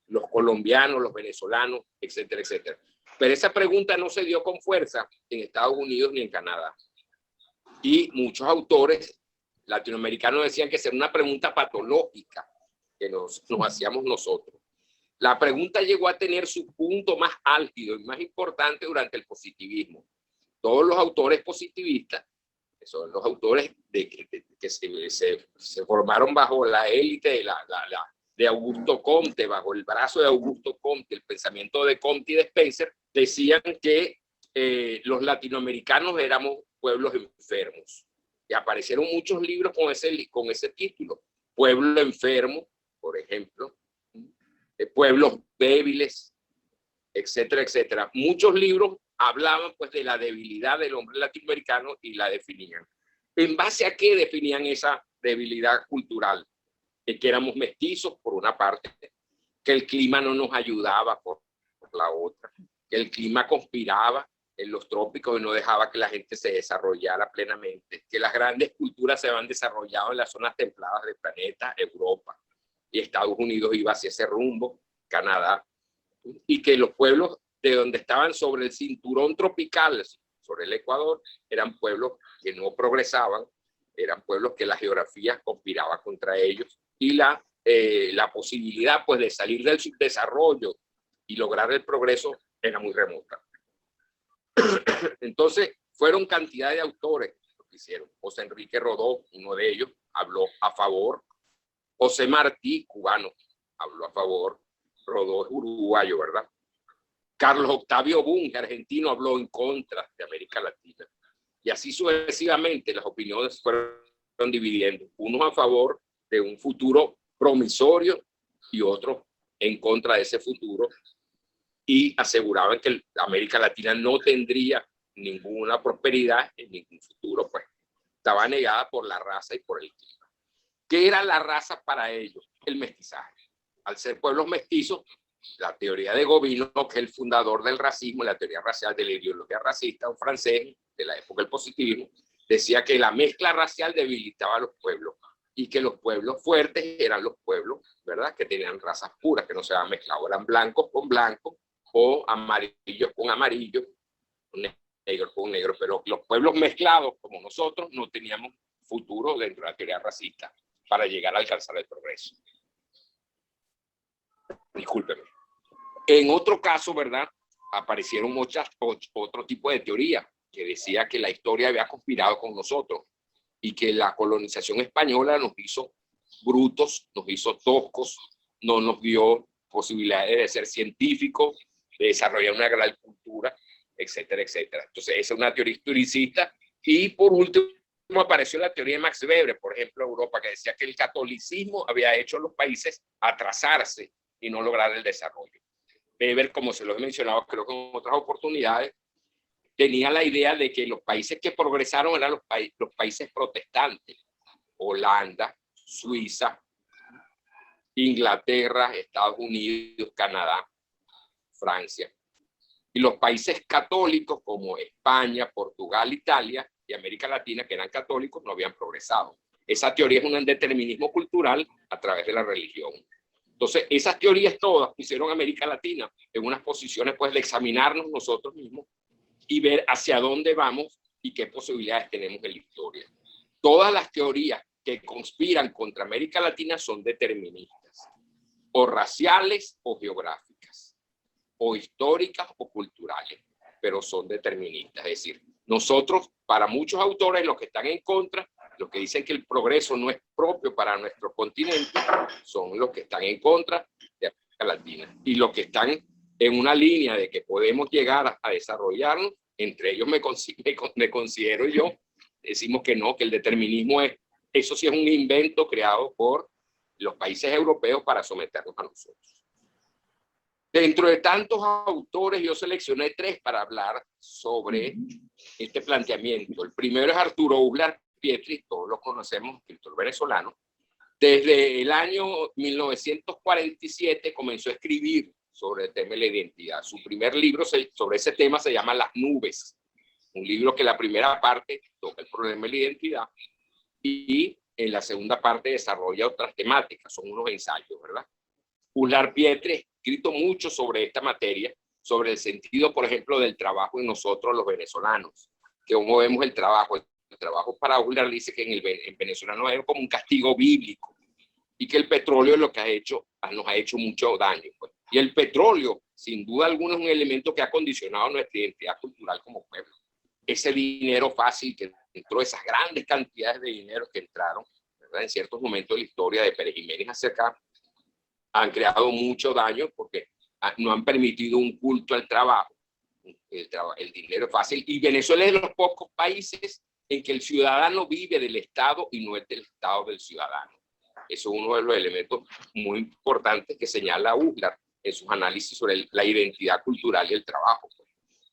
Los colombianos, los venezolanos, etcétera, etcétera. Pero esa pregunta no se dio con fuerza en Estados Unidos ni en Canadá. Y muchos autores latinoamericanos decían que era una pregunta patológica que nos hacíamos nosotros. La pregunta llegó a tener su punto más álgido y más importante durante el positivismo. Todos los autores positivistas, que son los autores que se formaron bajo la élite de Augusto Comte, bajo el brazo de Augusto Comte, el pensamiento de Comte y de Spencer, decían que los latinoamericanos éramos pueblos enfermos. Y aparecieron muchos libros con ese título. Pueblo enfermo, por ejemplo, pueblos débiles, etcétera, etcétera. Muchos libros hablaban pues de la debilidad del hombre latinoamericano y la definían. ¿En base a qué definían esa debilidad cultural? Que éramos mestizos por una parte, que el clima no nos ayudaba por la otra, que el clima conspiraba en los trópicos y no dejaba que la gente se desarrollara plenamente, que las grandes culturas se habían desarrollado en las zonas templadas del planeta, Europa, y Estados Unidos iba hacia ese rumbo, Canadá, y que los pueblos de donde estaban sobre el cinturón tropical, sobre el Ecuador, eran pueblos que no progresaban, eran pueblos que la geografía conspiraba contra ellos, y la posibilidad pues de salir del subdesarrollo y lograr el progreso era muy remota. Entonces fueron cantidad de autores lo que hicieron. José Enrique Rodó, uno de ellos, habló a favor. José Martí, cubano, habló a favor. Rodó es uruguayo, ¿verdad? Carlos Octavio Bunge, argentino, habló en contra de América Latina. Y así sucesivamente las opiniones fueron dividiendo. Unos a favor de un futuro promisorio y otros en contra de ese futuro. Y aseguraban que América Latina no tendría ninguna prosperidad en ningún futuro, pues estaba negada por la raza y por el clima. ¿Qué era la raza para ellos? El mestizaje. Al ser pueblos mestizos, la teoría de Gobineau, que es el fundador del racismo, la teoría racial de la ideología racista, un francés de la época del positivismo, decía que la mezcla racial debilitaba a los pueblos y que los pueblos fuertes eran los pueblos, ¿verdad?, que tenían razas puras, que no se habían mezclado, eran blancos con blancos o amarillos con amarillos, negros con negros, pero los pueblos mezclados como nosotros no teníamos futuro dentro de la teoría racista para llegar a alcanzar el progreso. Discúlpeme. En otro caso, ¿verdad?, aparecieron otro tipo de teoría que decía que la historia había conspirado con nosotros y que la colonización española nos hizo brutos, nos hizo toscos, no nos dio posibilidades de ser científicos, de desarrollar una gran cultura, etcétera, etcétera. Entonces, esa es una teoría historicista. Y por último, apareció la teoría de Max Weber, por ejemplo, Europa, que decía que el catolicismo había hecho a los países atrasarse y no lograr el desarrollo. Weber, como se lo he mencionado, creo que en otras oportunidades, tenía la idea de que los países que progresaron eran los países protestantes. Holanda, Suiza, Inglaterra, Estados Unidos, Canadá, Francia. Y los países católicos como España, Portugal, Italia y América Latina, que eran católicos, no habían progresado. Esa teoría es un determinismo cultural a través de la religión. Entonces, esas teorías todas pusieron a América Latina en unas posiciones pues, de examinarnos nosotros mismos y ver hacia dónde vamos y qué posibilidades tenemos en la historia. Todas las teorías que conspiran contra América Latina son deterministas, o raciales o geográficas, o históricas o culturales, pero son deterministas. Es decir, nosotros, para muchos autores, los que están en contra, los que dicen que el progreso no es propio para nuestro continente, son los que están en contra de América Latina. Y los que están en una línea de que podemos llegar a desarrollarnos, entre ellos me considero yo, decimos que no, que el determinismo es, eso sí es un invento creado por los países europeos para someternos a nosotros. Dentro de tantos autores, yo seleccioné 3 para hablar sobre este planteamiento. El primero es Arturo Uslar Pietri, todos lo conocemos, escritor venezolano. Desde el año 1947 comenzó a escribir sobre el tema de la identidad. Su primer libro sobre ese tema se llama Las nubes, un libro que la primera parte toca el problema de la identidad y en la segunda parte desarrolla otras temáticas, son unos ensayos, ¿verdad? Uslar Pietri ha escrito mucho sobre esta materia, sobre el sentido, por ejemplo, del trabajo en nosotros los venezolanos, que cómo vemos el trabajo trabajos para Uglar dice que en Venezuela no es como un castigo bíblico y que el petróleo es lo que nos ha hecho mucho daño. Pues. Y el petróleo, sin duda alguna, es un elemento que ha condicionado nuestra identidad cultural como pueblo. Ese dinero fácil que entró, esas grandes cantidades de dinero que entraron, ¿verdad? En ciertos momentos de la historia de Pérez Jiménez hacia acá, han creado mucho daño porque no han permitido un culto al trabajo. El dinero es fácil. Y Venezuela es de los pocos países en que el ciudadano vive del Estado y no es del Estado del ciudadano. Eso es uno de los elementos muy importantes que señala Uglar en sus análisis sobre la identidad cultural y el trabajo.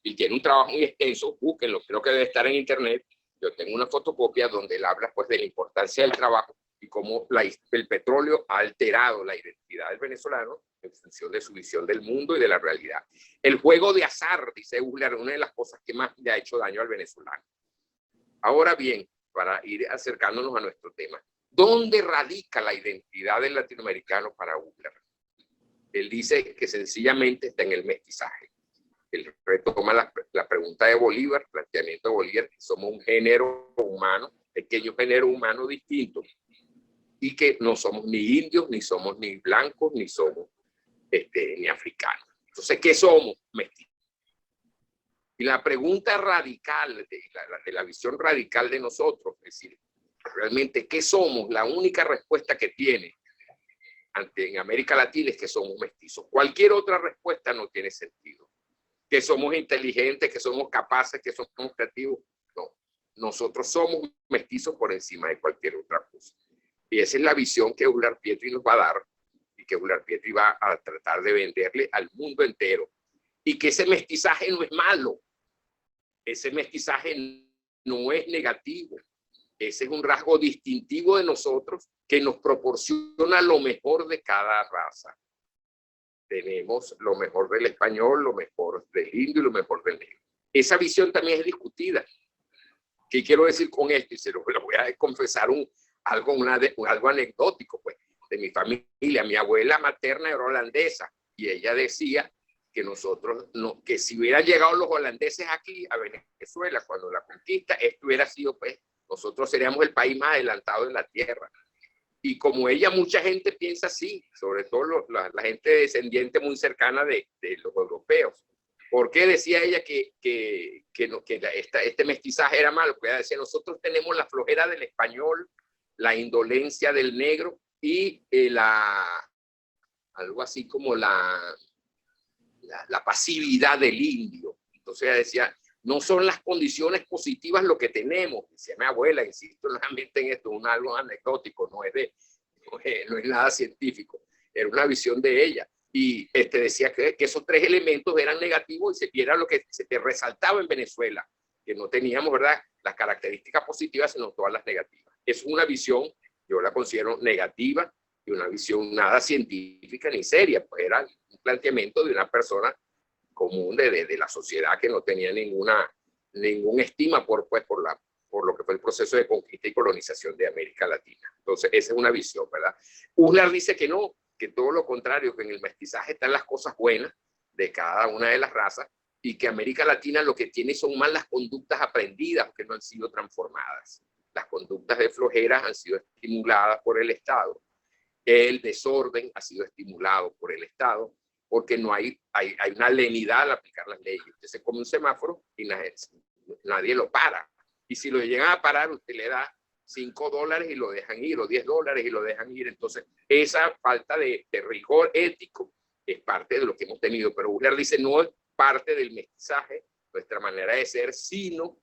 Y tiene un trabajo muy extenso, búsquenlo, creo que debe estar en internet. Yo tengo una fotocopia donde él habla pues, de la importancia del trabajo y cómo el petróleo ha alterado la identidad del venezolano en función de su visión del mundo y de la realidad. El juego de azar, dice Uglar, una de las cosas que más le ha hecho daño al venezolano. Ahora bien, para ir acercándonos a nuestro tema, ¿dónde radica la identidad del latinoamericano para Uglar? Él dice que sencillamente está en el mestizaje. Él retoma la pregunta de Bolívar, el planteamiento de Bolívar, que somos un género humano, pequeño género humano distinto, y que no somos ni indios, ni somos ni blancos, ni somos ni africanos. Entonces, ¿qué somos? Mestizos. Y la pregunta radical, de la visión radical de nosotros, es decir, realmente, ¿qué somos? La única respuesta que tiene en América Latina es que somos mestizos. Cualquier otra respuesta no tiene sentido. Que somos inteligentes, que somos capaces, que somos creativos. No, nosotros somos mestizos por encima de cualquier otra cosa. Y esa es la visión que Uglar Pietri nos va a dar y que Uglar Pietri va a tratar de venderle al mundo entero. Y que ese mestizaje no es malo. Ese mestizaje no es negativo. Ese es un rasgo distintivo de nosotros que nos proporciona lo mejor de cada raza. Tenemos lo mejor del español, lo mejor del indio y lo mejor del negro. Esa visión también es discutida. ¿Qué quiero decir con esto? Y se lo voy a confesar algo anecdótico, pues, de mi familia. Mi abuela materna era holandesa y ella decía que que si hubieran llegado los holandeses aquí a Venezuela cuando la conquista, esto hubiera sido, pues, nosotros seríamos el país más adelantado en la tierra. Y como ella, mucha gente piensa así, sobre todo la gente descendiente muy cercana de los europeos. ¿Por qué decía ella que este mestizaje era malo? Porque ella decía, nosotros tenemos la flojera del español, la indolencia del negro y algo así como la pasividad del indio. Entonces ella decía, no son las condiciones positivas lo que tenemos. Decía mi abuela, insisto nuevamente en esto, algo anecdótico, no es nada científico, era una visión de ella. Y decía que esos tres elementos eran negativos y era lo que se te resaltaba en Venezuela, que no teníamos, ¿verdad?, las características positivas, sino todas las negativas. Es una visión, yo la considero negativa y una visión nada científica ni seria, pues era un planteamiento de una persona común de la sociedad que no tenía ninguna estima por lo que fue el proceso de conquista y colonización de América Latina. Entonces, esa es una visión, ¿verdad? Uglar dice que no, que todo lo contrario, que en el mestizaje están las cosas buenas de cada una de las razas y que América Latina lo que tiene son más las conductas aprendidas que no han sido transformadas. Las conductas de flojeras han sido estimuladas por el Estado. El desorden ha sido estimulado por el Estado porque no hay una lenidad al aplicar las leyes. Usted se come un semáforo y nadie lo para. Y si lo llegan a parar, usted le da $5 y lo dejan ir, o $10 y lo dejan ir. Entonces, esa falta de rigor ético es parte de lo que hemos tenido. Pero Uglar dice, no es parte del mestizaje, nuestra manera de ser, sino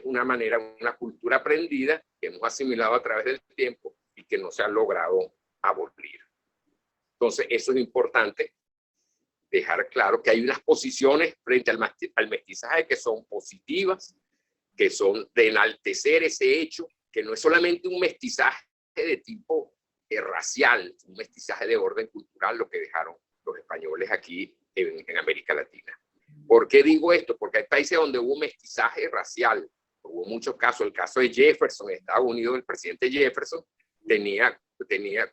una cultura aprendida que hemos asimilado a través del tiempo y que no se ha logrado abolir. Entonces, eso es importante dejar claro que hay unas posiciones frente al mestizaje que son positivas, que son de enaltecer ese hecho, que no es solamente un mestizaje de tipo racial, un mestizaje de orden cultural, lo que dejaron los españoles aquí en América Latina. ¿Por qué digo esto? Porque hay países donde hubo mestizaje racial. Hubo muchos casos. El caso de Jefferson, en Estados Unidos, el presidente Jefferson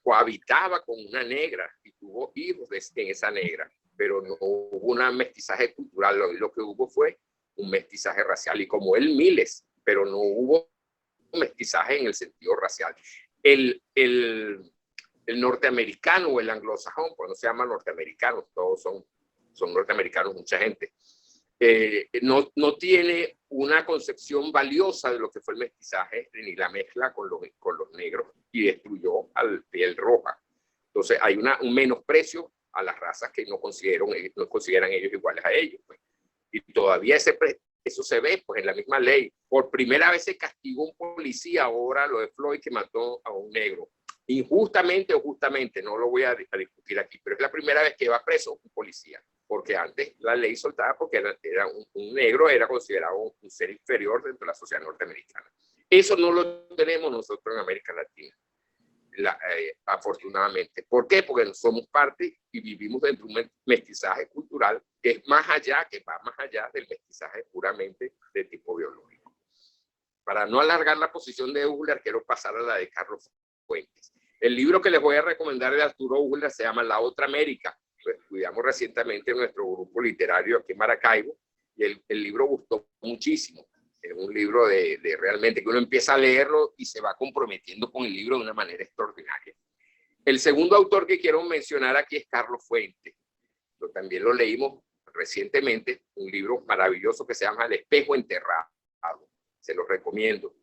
cohabitaba con una negra y tuvo hijos en esa negra, pero no hubo un mestizaje cultural. Lo que hubo fue un mestizaje racial, y como él miles, pero no hubo mestizaje en el sentido racial. El norteamericano o el anglosajón, pues no se llama norteamericanos, todos son norteamericanos, mucha gente, no tiene una concepción valiosa de lo que fue el mestizaje ni la mezcla con los negros y destruyó al piel roja. Entonces hay un menosprecio a las razas que no consideran ellos iguales a ellos. Pues. Y todavía eso se ve pues, en la misma ley. Por primera vez se castigó un policía ahora, lo de Floyd, que mató a un negro. Injustamente o justamente, no lo voy a discutir aquí, pero es la primera vez que va preso un policía. Porque antes la ley soltaba porque era un negro, era considerado un ser inferior dentro de la sociedad norteamericana. Eso no lo tenemos nosotros en América Latina, afortunadamente. ¿Por qué? Porque somos parte y vivimos dentro de un mestizaje cultural que es más allá, que va más allá del mestizaje puramente de tipo biológico. Para no alargar la posición de Uhler, quiero pasar a la de Carlos Fuentes. El libro que les voy a recomendar de Arturo Uhler se llama La Otra América. Lo estudiamos recientemente en nuestro grupo literario aquí en Maracaibo y el libro gustó muchísimo. Es un libro de realmente que uno empieza a leerlo y se va comprometiendo con el libro de una manera extraordinaria. El segundo autor que quiero mencionar aquí es Carlos Fuentes. También lo leímos recientemente, un libro maravilloso que se llama El espejo enterrado. Se lo recomiendo.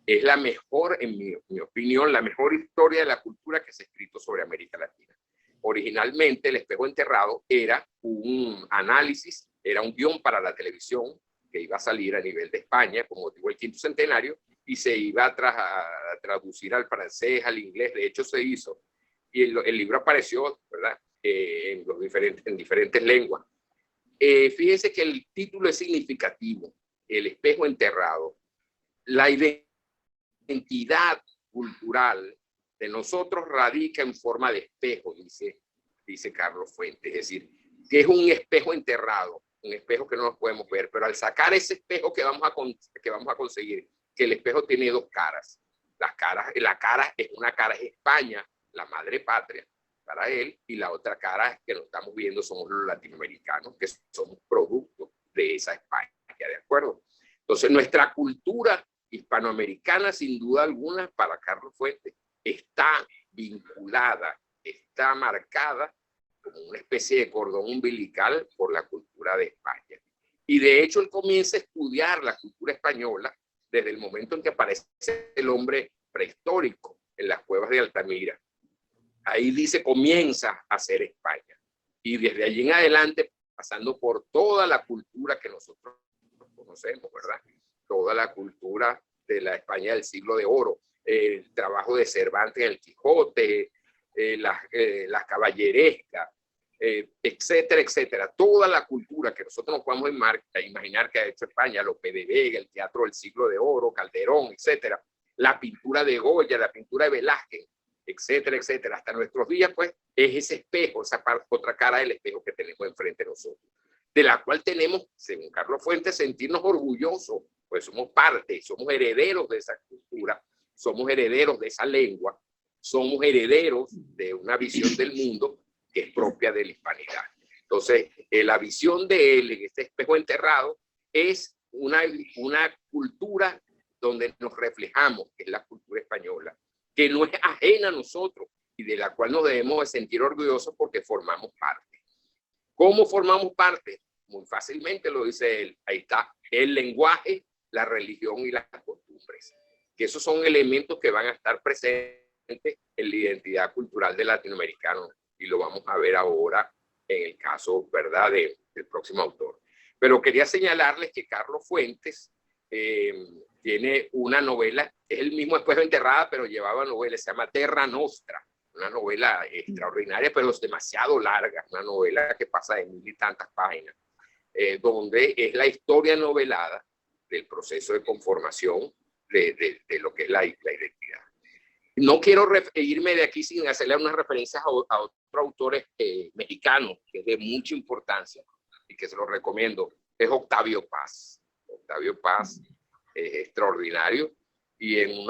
Es la mejor, en mi opinión, la mejor historia de la cultura que se ha escrito sobre América Latina. Originalmente, El espejo enterrado era un análisis, era un guión para la televisión que iba a salir a nivel de España con motivo del 5º centenario y se iba a traducir al francés, al inglés. De hecho, se hizo. Y el libro apareció, ¿verdad? En diferentes lenguas. Fíjense que el título es significativo. El espejo enterrado. La identidad cultural de nosotros radica en forma de espejo, dice Carlos Fuentes. Es decir, que es un espejo enterrado, un espejo que no nos podemos ver, pero al sacar ese espejo que vamos a conseguir, que el espejo tiene dos caras. La cara es una cara es España, la madre patria para él, y la otra cara que nos estamos viendo somos los latinoamericanos, que somos producto de esa España, ¿de acuerdo? Entonces, nuestra cultura hispanoamericana, sin duda alguna, para Carlos Fuentes, está vinculada, está marcada como una especie de cordón umbilical por la cultura de España. Y de hecho, él comienza a estudiar la cultura española desde el momento en que aparece el hombre prehistórico en las cuevas de Altamira. Ahí dice, comienza a ser España. Y desde allí en adelante, pasando por toda la cultura que nosotros conocemos, ¿verdad? Toda la cultura de la España del siglo de oro, el trabajo de Cervantes en el Quijote, las caballerescas, etcétera, etcétera. Toda la cultura que nosotros nos podemos imaginar que ha hecho España, Lope de Vega, el teatro del siglo de oro, Calderón, etcétera. La pintura de Goya, la pintura de Velázquez, etcétera, etcétera. Hasta nuestros días, pues, es ese espejo, esa otra cara del espejo que tenemos enfrente de nosotros, de la cual tenemos, según Carlos Fuentes, sentirnos orgullosos, pues somos parte, somos herederos de esa cultura, somos herederos de esa lengua, somos herederos de una visión del mundo que es propia de la hispanidad. Entonces, la visión de él en este espejo enterrado es una cultura donde nos reflejamos, que es la cultura española, que no es ajena a nosotros y de la cual nos debemos de sentir orgullosos porque formamos parte. ¿Cómo formamos parte? Muy fácilmente lo dice él. Ahí está el lenguaje, la religión y las costumbres. Que esos son elementos que van a estar presentes en la identidad cultural del latinoamericano. Y lo vamos a ver ahora en el caso, ¿verdad?, del próximo autor. Pero quería señalarles que Carlos Fuentes tiene una novela, es el mismo Espejo Enterrada, pero llevaba novelas, se llama Terra Nostra, una novela extraordinaria, pero es demasiado larga, una novela que pasa de 1000 y tantas páginas, donde es la historia novelada del proceso de conformación de lo que es la identidad. No quiero irme de aquí sin hacerle unas referencias a otros autores mexicanos, que es de mucha importancia y que se los recomiendo. Es Octavio Paz. Octavio Paz es extraordinario. Y en un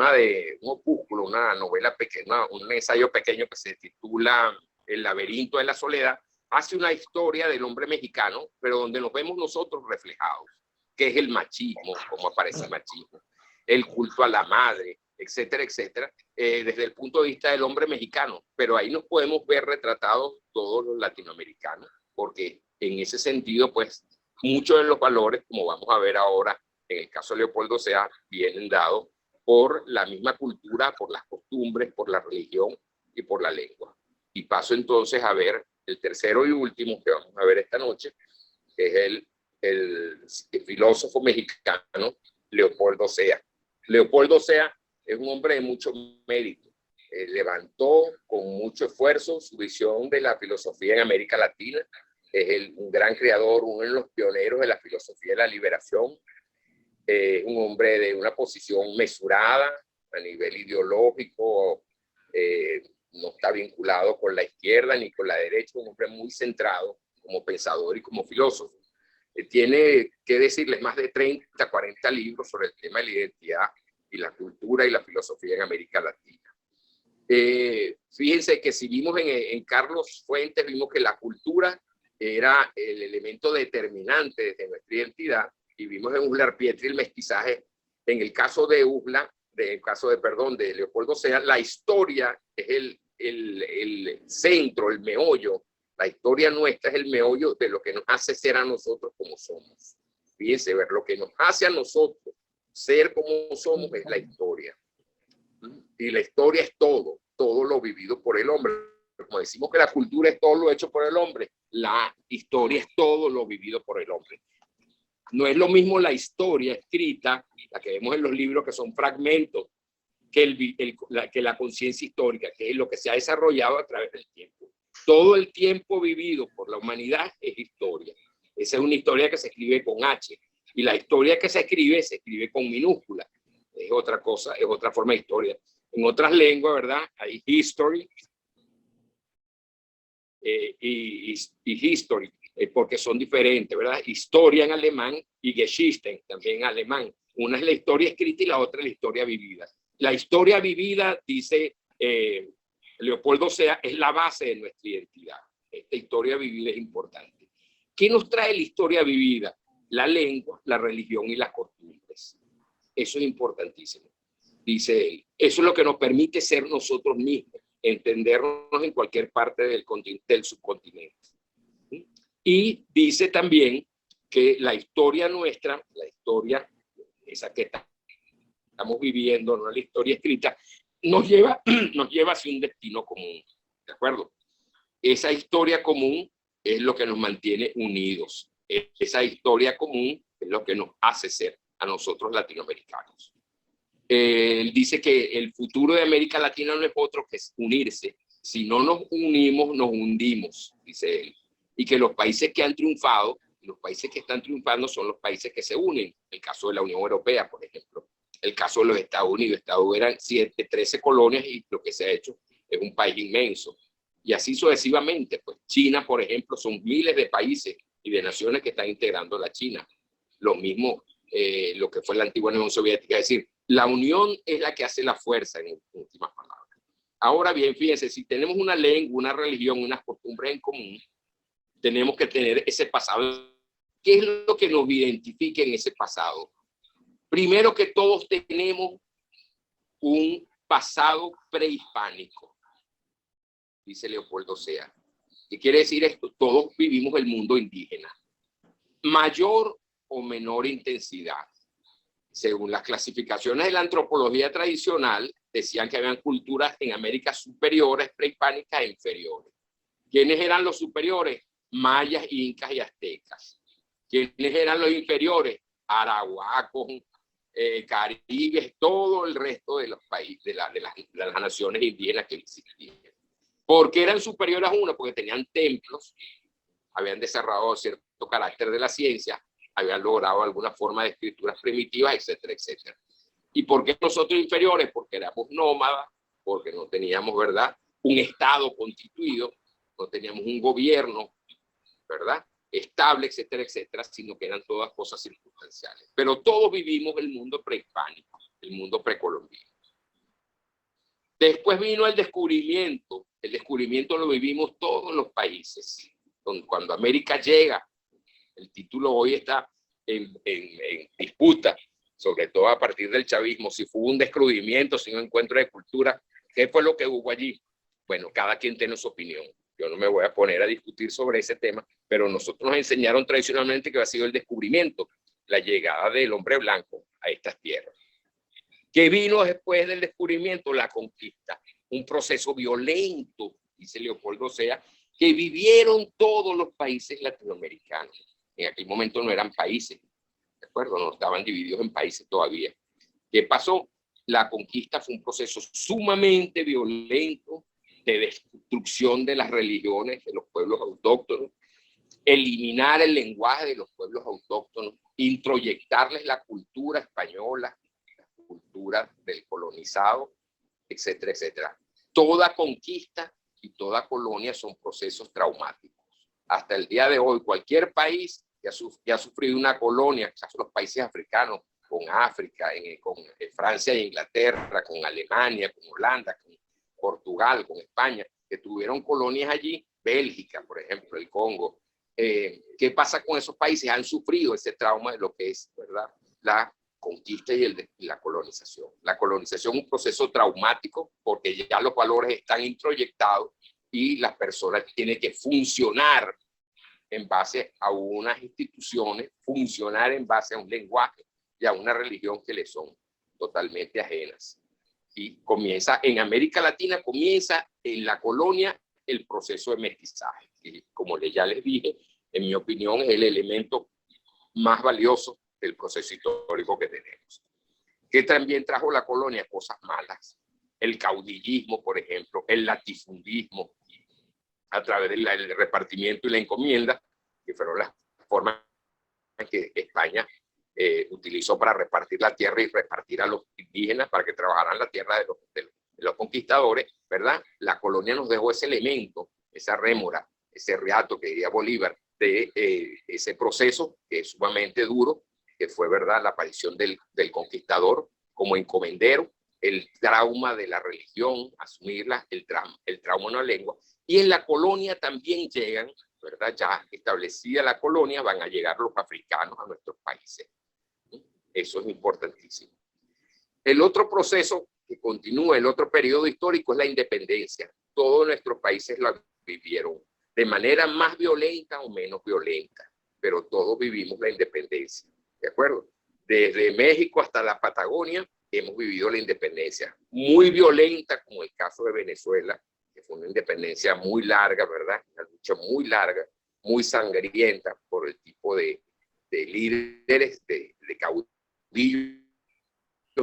opúsculo, una novela pequeña, un ensayo pequeño que se titula El laberinto de la soledad, hace una historia del hombre mexicano, pero donde nos vemos nosotros reflejados, que es el machismo, cómo aparece el machismo. el culto a la madre, etcétera, etcétera, desde el punto de vista del hombre mexicano. Pero ahí nos podemos ver retratados todos los latinoamericanos, porque en ese sentido, pues, muchos de los valores, como vamos a ver ahora, en el caso de Leopoldo Sea, vienen dados por la misma cultura, por las costumbres, por la religión y por la lengua. Y paso entonces a ver el tercero y último que vamos a ver esta noche, que es el filósofo mexicano Leopoldo Sea. Leopoldo Sea es un hombre de mucho mérito. Levantó con mucho esfuerzo su visión de la filosofía en América Latina. Es un gran creador, uno de los pioneros de la filosofía de la liberación. Un hombre de una posición mesurada a nivel ideológico, no está vinculado con la izquierda ni con la derecha, un hombre muy centrado como pensador y como filósofo. Tiene que decirles más de 30, 40 libros sobre el tema de la identidad y la cultura y la filosofía en América Latina. Fíjense que si vimos en Carlos Fuentes, vimos que la cultura era el elemento determinante de nuestra identidad, y vimos en Uslar Pietri el mestizaje. En el caso de Uslar, de Leopoldo Sea, la historia es el centro, el meollo. La historia nuestra es el meollo de lo que nos hace ser a nosotros como somos. Fíjense, ver lo que nos hace a nosotros ser como somos es la historia. Y la historia es todo lo vivido por el hombre. Como decimos que la cultura es todo lo hecho por el hombre, la historia es todo lo vivido por el hombre. No es lo mismo la historia escrita, la que vemos en los libros, que son fragmentos, que la conciencia histórica, que es lo que se ha desarrollado a través del tiempo. Todo el tiempo vivido por la humanidad es historia. Esa es una historia que se escribe con H, y la historia que se escribe con minúscula. Es otra cosa, es otra forma de historia. En otras lenguas, ¿verdad? Hay history y history, porque son diferentes, ¿verdad? Historia en alemán y Geschichte también en alemán. Una es la historia escrita y la otra es la historia vivida. La historia vivida, dice Leopoldo Sea, es la base de nuestra identidad. Esta historia vivida es importante. ¿Qué nos trae la historia vivida? La lengua, la religión y las costumbres. Eso es importantísimo, dice él. Eso es lo que nos permite ser nosotros mismos, entendernos en cualquier parte del subcontinente. Y dice también que la historia nuestra, la historia esa que estamos viviendo, no la historia escrita, nos lleva hacia un destino común, ¿de acuerdo? Esa historia común es lo que nos mantiene unidos. Esa historia común es lo que nos hace ser a nosotros latinoamericanos. Él dice que el futuro de América Latina no es otro que unirse. Si no nos unimos, nos hundimos, dice él. Y que los países que han triunfado, los países que están triunfando son los países que se unen. El caso de la Unión Europea, por ejemplo. El caso de los Estados Unidos. Estados Unidos eran 13 colonias y lo que se ha hecho es un país inmenso. Y así sucesivamente. Pues China, por ejemplo, son miles de países y de naciones que están integrando la China. Lo mismo lo que fue la antigua Unión Soviética. Es decir, la unión es la que hace la fuerza, en últimas palabras. Ahora bien, fíjense, si tenemos una lengua, una religión, unas costumbres en común, tenemos que tener ese pasado. ¿Qué es lo que nos identifica en ese pasado? Primero que todos tenemos un pasado prehispánico, dice Leopoldo Sea. ¿Qué quiere decir esto? Todos vivimos el mundo indígena. Mayor o menor intensidad. Según las clasificaciones de la antropología tradicional, decían que habían culturas en América superiores, prehispánicas e inferiores. ¿Quiénes eran los superiores? Mayas, incas y aztecas. ¿Quiénes eran los inferiores? Arahuacos, caribes, todo el resto de los países, de las naciones indígenas que existían. ¿Por qué eran superiores a uno? Porque tenían templos, habían desarrollado cierto carácter de la ciencia, habían logrado alguna forma de escrituras primitivas, etcétera, etcétera. ¿Y por qué nosotros inferiores? Porque éramos nómadas, porque no teníamos, ¿verdad?, un estado constituido, no teníamos un gobierno, ¿verdad?, estable, etcétera, etcétera, sino que eran todas cosas circunstanciales. Pero todos vivimos el mundo prehispánico, el mundo precolombino. Después vino el descubrimiento lo vivimos todos los países. Cuando América llega, el título hoy está en disputa, sobre todo a partir del chavismo, si fue un descubrimiento, si un encuentro de cultura, ¿qué fue lo que hubo allí? Bueno, cada quien tiene su opinión. Yo no me voy a poner a discutir sobre ese tema, pero nosotros nos enseñaron tradicionalmente que ha sido el descubrimiento, la llegada del hombre blanco a estas tierras. ¿Qué vino después del descubrimiento? La conquista, un proceso violento, dice Leopoldo Sea, que vivieron todos los países latinoamericanos. En aquel momento no eran países, ¿de acuerdo? No estaban divididos en países todavía. ¿Qué pasó? La conquista fue un proceso sumamente violento de destrucción de las religiones de los pueblos autóctonos, eliminar el lenguaje de los pueblos autóctonos, introyectarles la cultura española, la cultura del colonizado, etcétera, etcétera. Toda conquista y toda colonia son procesos traumáticos. Hasta el día de hoy, cualquier país que ha sufrido una colonia, quizás los países africanos, con África, con Francia e Inglaterra, con Alemania, con Holanda, con Portugal, con España, que tuvieron colonias allí, Bélgica, por ejemplo, el Congo. ¿Qué pasa con esos países? Han sufrido ese trauma de lo que es, ¿verdad?, la conquista y la colonización. La colonización es un proceso traumático porque ya los valores están introyectados y las personas tienen que funcionar en base a unas instituciones, funcionar en base a un lenguaje y a una religión que les son totalmente ajenas. Y comienza, en América Latina, comienza en la colonia el proceso de mestizaje. Y como ya les dije, en mi opinión es el elemento más valioso del proceso histórico que tenemos. Que también trajo la colonia cosas malas. El caudillismo, por ejemplo, el latifundismo, a través del repartimiento y la encomienda, que fueron las formas que España utilizó para repartir la tierra y repartir a los indígenas para que trabajaran la tierra de los conquistadores, ¿verdad? La colonia nos dejó ese elemento, esa rémora, ese reato que diría Bolívar, de ese proceso que es sumamente duro, que fue, ¿verdad?, la aparición del conquistador como encomendero, el trauma de la religión, asumirla, el trauma en la lengua. Y en la colonia también llegan, ¿verdad?, ya establecida la colonia, van a llegar los africanos a nuestros países. Eso es importantísimo. El otro proceso que continúa, el otro periodo histórico, es la independencia. Todos nuestros países la vivieron de manera más violenta o menos violenta, pero todos vivimos la independencia, ¿de acuerdo? Desde México hasta la Patagonia hemos vivido la independencia. Muy violenta, como el caso de Venezuela, que fue una independencia muy larga, ¿verdad? Una lucha muy larga, muy sangrienta por el tipo de líderes, de caudillos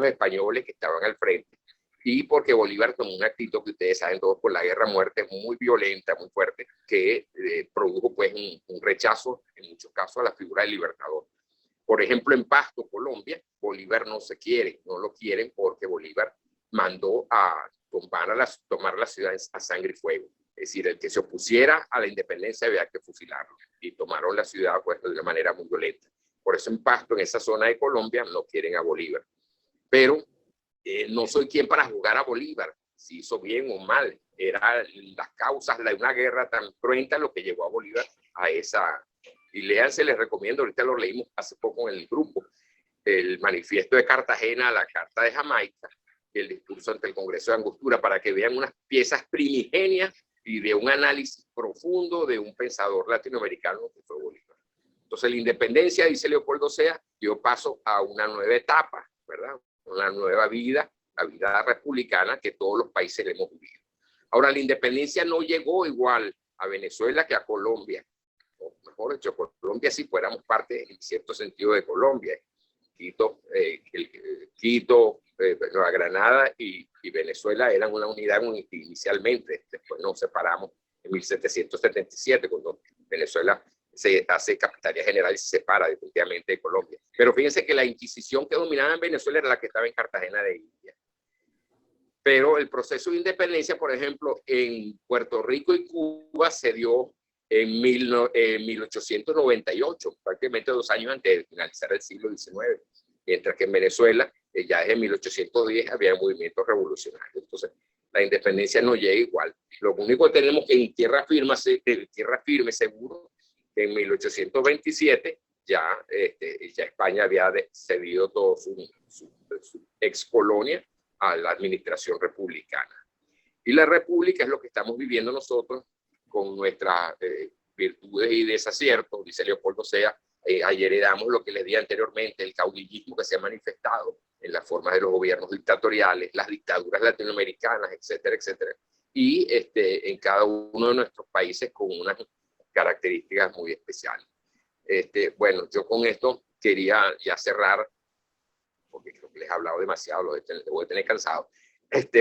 españoles que estaban al frente, y porque Bolívar tomó una actitud que ustedes saben todos por la guerra a muerte muy violenta, muy fuerte, que produjo pues un rechazo en muchos casos a la figura del libertador. Por ejemplo, en Pasto, Colombia, Bolívar no se quiere, no lo quieren porque Bolívar mandó a tomar la ciudad a sangre y fuego. Es decir, el que se opusiera a la independencia había que fusilarlo, y tomaron la ciudad pues de una manera muy violenta. Por eso en Pasto, en esa zona de Colombia, no quieren a Bolívar. Pero no soy quien para juzgar a Bolívar, si hizo bien o mal. Eran las causas de una guerra tan cruenta lo que llevó a Bolívar a esa. Y léanse, les recomiendo, ahorita lo leímos hace poco en el grupo, el manifiesto de Cartagena, la carta de Jamaica, y el discurso ante el Congreso de Angostura, para que vean unas piezas primigenias y de un análisis profundo de un pensador latinoamericano que fue Bolívar. Entonces la independencia, dice Leopoldo Sea, dio paso a una nueva etapa, ¿verdad? Una nueva vida, la vida republicana que todos los países hemos vivido. Ahora, la independencia no llegó igual a Venezuela que a Colombia. O mejor dicho, Colombia sí fuéramos parte en cierto sentido de Colombia. Quito, Nueva Granada y Venezuela eran una unidad inicialmente. Después nos separamos en 1777, cuando Venezuela se hace capitanía general y se separa definitivamente de Colombia. Pero fíjense que la Inquisición que dominaba en Venezuela era la que estaba en Cartagena de India. Pero el proceso de independencia, por ejemplo, en Puerto Rico y Cuba se dio en 1898, prácticamente 2 años antes de finalizar el siglo XIX, mientras que en Venezuela ya desde 1810 había movimientos revolucionarios. Entonces, la independencia no llega igual. Lo único que tenemos que en tierra firme seguro, en 1827 ya España había cedido todo su ex colonia a la administración republicana. Y la república es lo que estamos viviendo nosotros con nuestras virtudes y desaciertos, dice Leopoldo Sea. Ayer heredamos lo que les di anteriormente, el caudillismo que se ha manifestado en las formas de los gobiernos dictatoriales, las dictaduras latinoamericanas, etcétera, etcétera. Y en cada uno de nuestros países con unas características muy especiales. Bueno, yo con esto quería ya cerrar, porque creo que les he hablado demasiado, lo voy a tener cansado,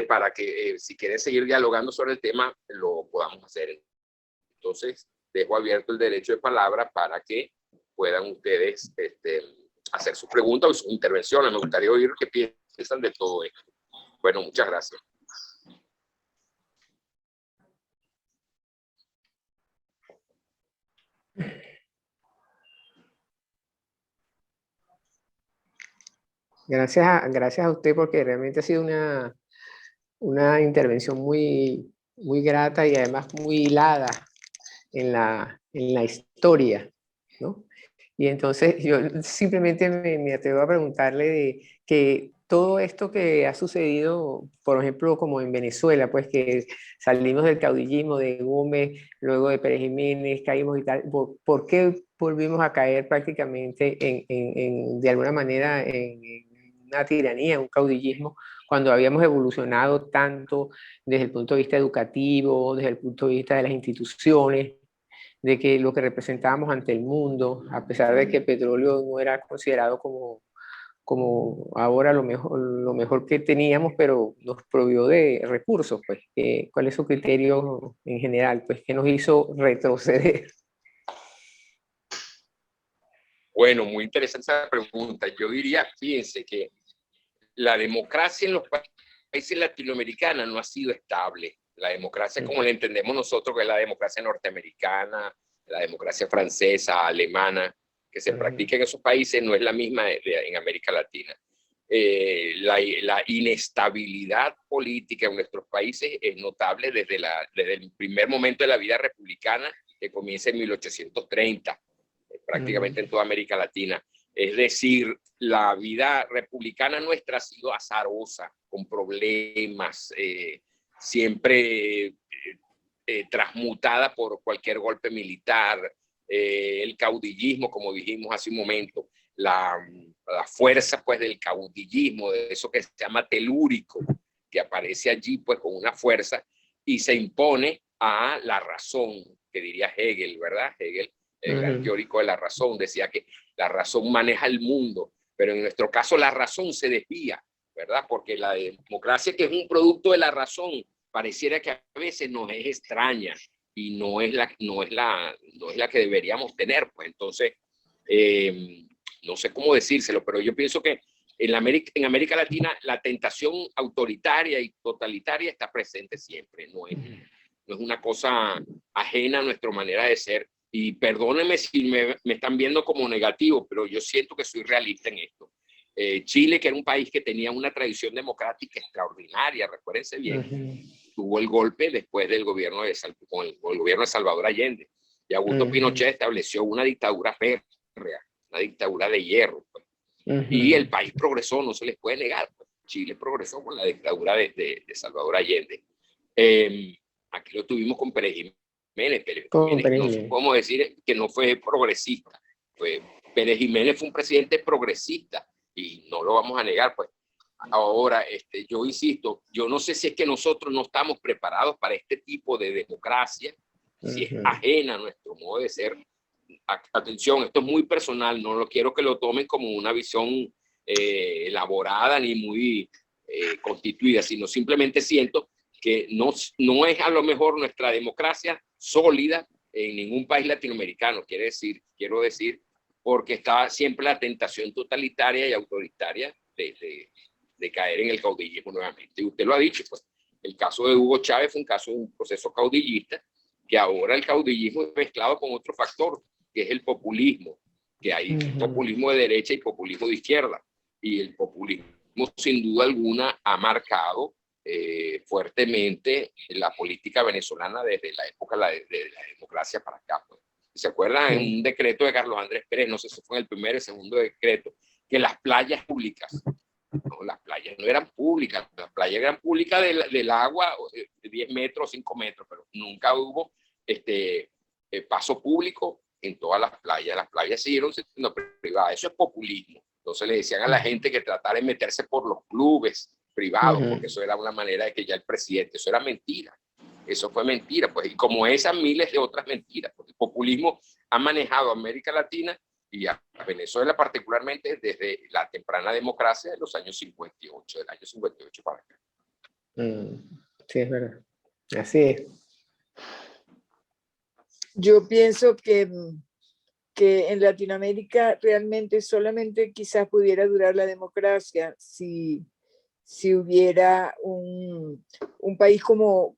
para que si quieren seguir dialogando sobre el tema, lo podamos hacer. Entonces, dejo abierto el derecho de palabra para que puedan ustedes hacer sus preguntas o sus intervenciones. Me gustaría oír qué piensan de todo esto. Bueno, muchas gracias. Gracias a usted, porque realmente ha sido una intervención muy grata y además muy hilada en la historia, ¿no? Y entonces yo simplemente me atrevo a preguntarle de que todo esto que ha sucedido, por ejemplo, como en Venezuela, pues que salimos del caudillismo de Gómez, luego de Pérez Jiménez, caímos y tal, ¿por qué volvimos a caer prácticamente de alguna manera en una tiranía, un caudillismo, cuando habíamos evolucionado tanto desde el punto de vista educativo, desde el punto de vista de las instituciones, de que lo que representábamos ante el mundo, a pesar de que el petróleo no era considerado como ahora lo mejor que teníamos, pero nos provió de recursos, pues, ¿cuál es su criterio en general? Pues, ¿qué nos hizo retroceder? Bueno, muy interesante esa pregunta. Yo diría, fíjense que la democracia en los países latinoamericanos no ha sido estable. La democracia como la entendemos nosotros, que es la democracia norteamericana, la democracia francesa, alemana, que se practica en esos países, no es la misma en América Latina. La inestabilidad política en nuestros países es notable desde el primer momento de la vida republicana, que comienza en 1830, prácticamente en toda América Latina. Es decir, la vida republicana nuestra ha sido azarosa, con problemas, siempre transmutada por cualquier golpe militar, el caudillismo, como dijimos hace un momento, la fuerza pues del caudillismo, de eso que se llama telúrico, que aparece allí pues con una fuerza y se impone a la razón, que diría Hegel, ¿verdad? Hegel, el gran teórico de la razón, decía que la razón maneja el mundo, pero en nuestro caso la razón se desvía, ¿verdad? Porque la democracia, que es un producto de la razón, pareciera que a veces nos es extraña y no es la que deberíamos tener. Pues entonces, no sé cómo decírselo, pero yo pienso que en América Latina la tentación autoritaria y totalitaria está presente siempre, no es una cosa ajena a nuestra manera de ser. Y perdónenme si me están viendo como negativo, pero yo siento que soy realista en esto. Chile, que era un país que tenía una tradición democrática extraordinaria, recuérdense bien, tuvo el golpe después del gobierno de Salvador Allende. Y Augusto Pinochet estableció una dictadura férrea, una dictadura de hierro. Pues. Y el país progresó, no se les puede negar. Pues. Chile progresó con la dictadura de Salvador Allende. Aquí lo tuvimos con Pérez Jiménez. No podemos decir que no fue progresista. Pérez Jiménez fue un presidente progresista y no lo vamos a negar. Pues ahora, yo insisto, yo no sé si es que nosotros no estamos preparados para este tipo de democracia, si es ajena a nuestro modo de ser. Atención, esto es muy personal, no lo quiero que lo tomen como una visión elaborada ni muy constituida, sino simplemente siento que no es a lo mejor nuestra democracia sólida en ningún país latinoamericano, quiero decir, porque está siempre la tentación totalitaria y autoritaria de caer en el caudillismo nuevamente. Y usted lo ha dicho, pues, el caso de Hugo Chávez fue un caso de un proceso caudillista, que ahora el caudillismo es mezclado con otro factor, que es el populismo, que hay populismo de derecha y populismo de izquierda, y el populismo sin duda alguna ha marcado fuertemente la política venezolana desde la época de la democracia para acá. Pues. ¿Se acuerdan? Sí. En un decreto de Carlos Andrés Pérez, no sé si fue el primero o el segundo decreto, que las playas públicas, no, las playas no eran públicas, las playas eran públicas del agua de 10 metros, 5 metros, pero nunca hubo paso público en todas las playas siguieron siendo privadas, eso es populismo. Entonces le decían a la gente que tratara de meterse por los clubes privados, porque eso era una manera de que ya el presidente, eso era mentira. Eso fue mentira, pues, y como esas miles de otras mentiras, porque el populismo ha manejado a América Latina y a Venezuela particularmente desde la temprana democracia de los años 58, del año 58 para acá. Sí, es verdad. Así es. Yo pienso que en Latinoamérica realmente solamente quizás pudiera durar la democracia si hubiera un país como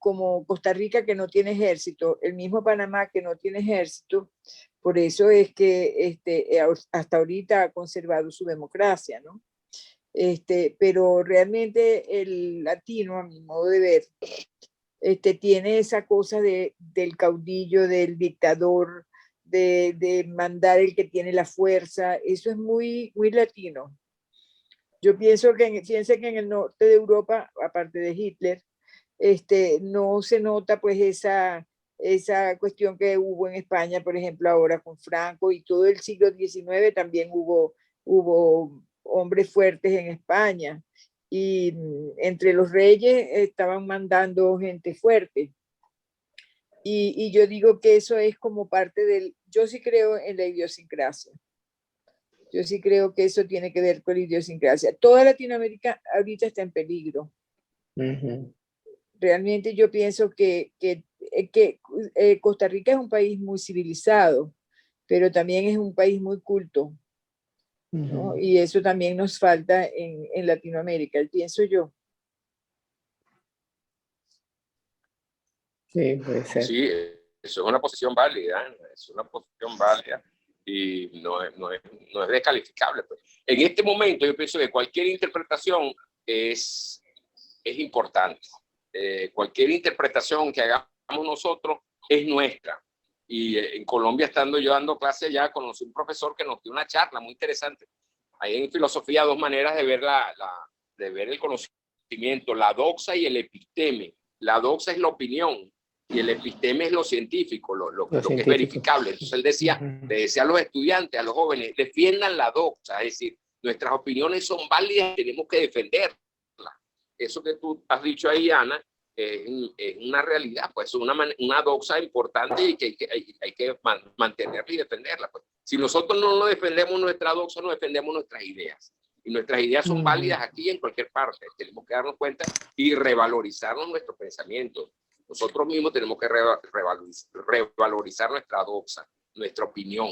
Costa Rica que no tiene ejército, el mismo Panamá que no tiene ejército, por eso es que hasta ahorita ha conservado su democracia, ¿no? Pero realmente el latino, a mi modo de ver, tiene esa cosa del caudillo, del dictador, de mandar el que tiene la fuerza, eso es muy, muy latino. Yo pienso fíjense que en el norte de Europa, aparte de Hitler, no se nota pues esa cuestión que hubo en España, por ejemplo, ahora con Franco, y todo el siglo XIX también hubo hombres fuertes en España, y entre los reyes estaban mandando gente fuerte. Y yo digo que eso es como parte yo sí creo en la idiosincrasia. Yo sí creo que eso tiene que ver con la idiosincrasia. Toda Latinoamérica ahorita está en peligro. Realmente yo pienso que Costa Rica es un país muy civilizado, pero también es un país muy culto, ¿no? Y eso también nos falta en Latinoamérica, pienso yo. Sí, puede ser. Sí, eso es una posición válida, es una posición válida y no es descalificable. Pues. En este momento yo pienso que cualquier interpretación es importante. Cualquier interpretación que hagamos nosotros es nuestra. Y en Colombia, estando yo dando clase allá, conocí un profesor que nos dio una charla muy interesante. Hay en filosofía dos maneras de ver, de ver el conocimiento, la doxa y el episteme. La doxa es la opinión y el episteme es lo científico, lo que es verificable. Entonces él decía, le decía a los estudiantes, a los jóvenes, defiendan la doxa, es decir, nuestras opiniones son válidas, tenemos que defenderlas. Eso que tú has dicho ahí, Ana, es una realidad, pues es una doxa importante y que hay que mantenerla y defenderla. Pues. Si nosotros no defendemos nuestra doxa, no defendemos nuestras ideas. Y nuestras ideas son válidas aquí en cualquier parte. Tenemos que darnos cuenta y revalorizarnos nuestros pensamientos. Nosotros mismos tenemos que revalorizar nuestra doxa, nuestra opinión.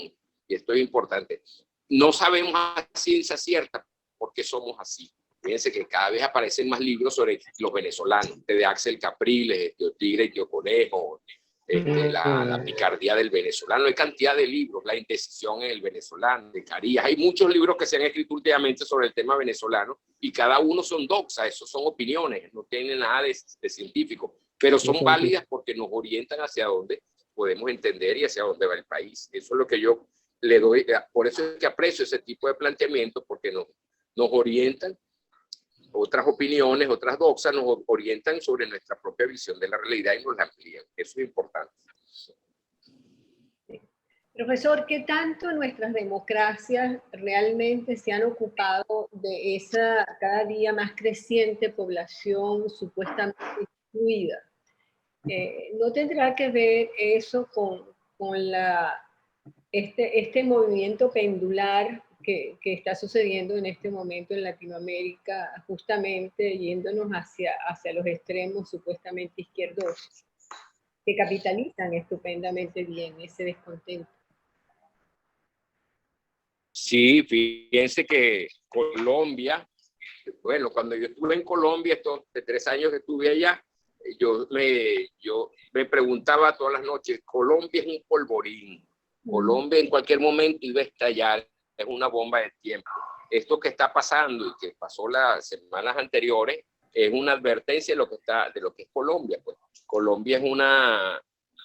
Y esto es importante. No sabemos a ciencia cierta por qué somos así. Fíjense que cada vez aparecen más libros sobre los venezolanos, de Axel Capriles, Tío Tigre y Tío Conejo, la picardía del venezolano. Hay cantidad de libros, la indecisión en el venezolano, de Carías. Hay muchos libros que se han escrito últimamente sobre el tema venezolano y cada uno son doxas, eso son opiniones, no tienen nada de científico, pero son válidas porque nos orientan hacia dónde podemos entender y hacia dónde va el país. Eso es lo que yo le doy, por eso es que aprecio ese tipo de planteamientos, porque nos orientan. Otras opiniones, otras doxas nos orientan sobre nuestra propia visión de la realidad y nos la amplían. Eso es importante. Profesor, ¿qué tanto nuestras democracias realmente se han ocupado de esa cada día más creciente población supuestamente excluida? ¿No tendrá que ver eso con este movimiento pendular que está sucediendo en este momento en Latinoamérica, justamente yéndonos hacia los extremos supuestamente izquierdosos, que capitalizan estupendamente bien ese descontento? Sí, fíjense que Colombia, bueno, cuando yo estuve en Colombia, estos 3 años que estuve allá, yo me preguntaba todas las noches, Colombia es un polvorín, Colombia en cualquier momento iba a estallar, es una bomba de tiempo. Esto que está pasando y que pasó las semanas anteriores es una advertencia de lo que es Colombia. Pues. Colombia es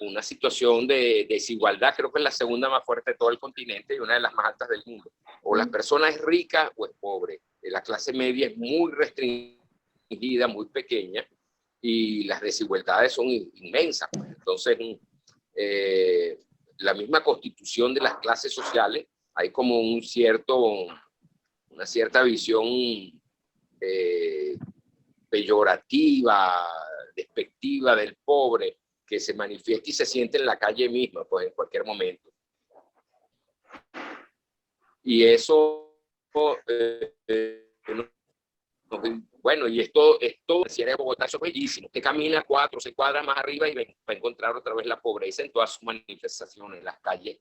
una situación de desigualdad, creo que es la segunda más fuerte de todo el continente y una de las más altas del mundo. O la persona es rica o es pobre. La clase media es muy restringida, muy pequeña, y las desigualdades son inmensas. Entonces, la misma constitución de las clases sociales, hay como una cierta visión peyorativa, despectiva del pobre, que se manifiesta y se siente en la calle misma, pues en cualquier momento. Y eso, bueno, y esto si eres de Bogotá, eso es bellísimo. Usted camina 4 o 6 cuadras más arriba y va a encontrar otra vez la pobreza en todas sus manifestaciones, las calles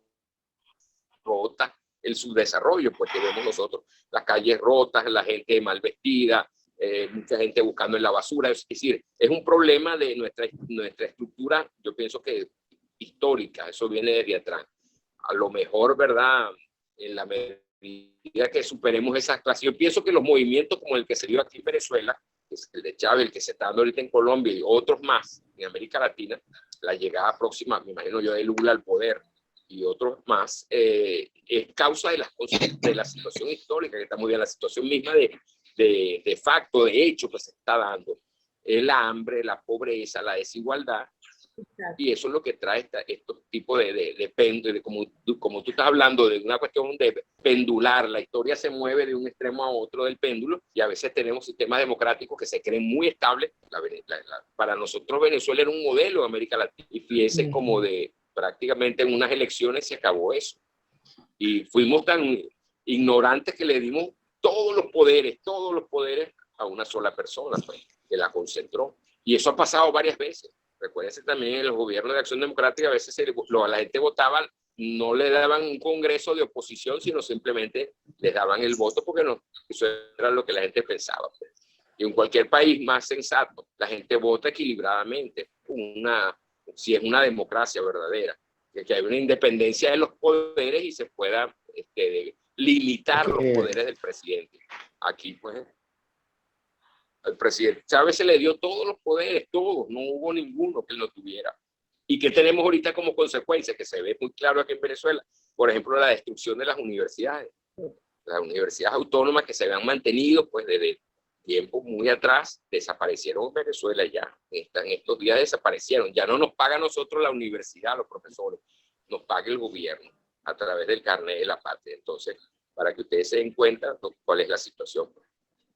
rotas, el subdesarrollo, pues que vemos nosotros, las calles rotas, la gente mal vestida, mucha gente buscando en la basura. Es decir, es un problema de nuestra estructura, yo pienso que histórica, eso viene desde atrás. A lo mejor, ¿verdad?, en la medida que superemos esas clases, yo pienso que los movimientos como el que se dio aquí en Venezuela, que es el de Chávez, el que se está dando ahorita en Colombia y otros más en América Latina, la llegada próxima, me imagino yo, de Lula al poder y otros más, es causa de la situación histórica que estamos viendo, la situación misma de facto, de hecho que se está dando, el hambre, la pobreza, la desigualdad. Exacto. Y eso es lo que trae estos tipos de péndulo, como tú estás hablando de una cuestión de pendular, la historia se mueve de un extremo a otro del péndulo y a veces tenemos sistemas democráticos que se creen muy estables. Para nosotros Venezuela era un modelo de América Latina y fíjese como de prácticamente en unas elecciones se acabó eso. Y fuimos tan ignorantes que le dimos todos los poderes a una sola persona, pues, que la concentró. Y eso ha pasado varias veces. Recuérdense también en los gobiernos de Acción Democrática, a veces la gente votaba, no le daban un congreso de oposición, sino simplemente les daban el voto porque no, eso era lo que la gente pensaba. Pues. Y en cualquier país más sensato, la gente vota equilibradamente, si es una democracia verdadera, que hay una independencia de los poderes y se pueda limitar los poderes del presidente. Aquí, pues, al presidente Chávez se le dio todos los poderes, todos, no hubo ninguno que lo tuviera. ¿Y qué tenemos ahorita como consecuencia? Que se ve muy claro aquí en Venezuela, por ejemplo, la destrucción de las universidades autónomas que se habían mantenido pues desde tiempo muy atrás, desaparecieron en Venezuela ya, en estos días desaparecieron, ya no nos paga a nosotros la universidad, los profesores, nos paga el gobierno a través del carnet de la patria. Entonces, para que ustedes se den cuenta cuál es la situación.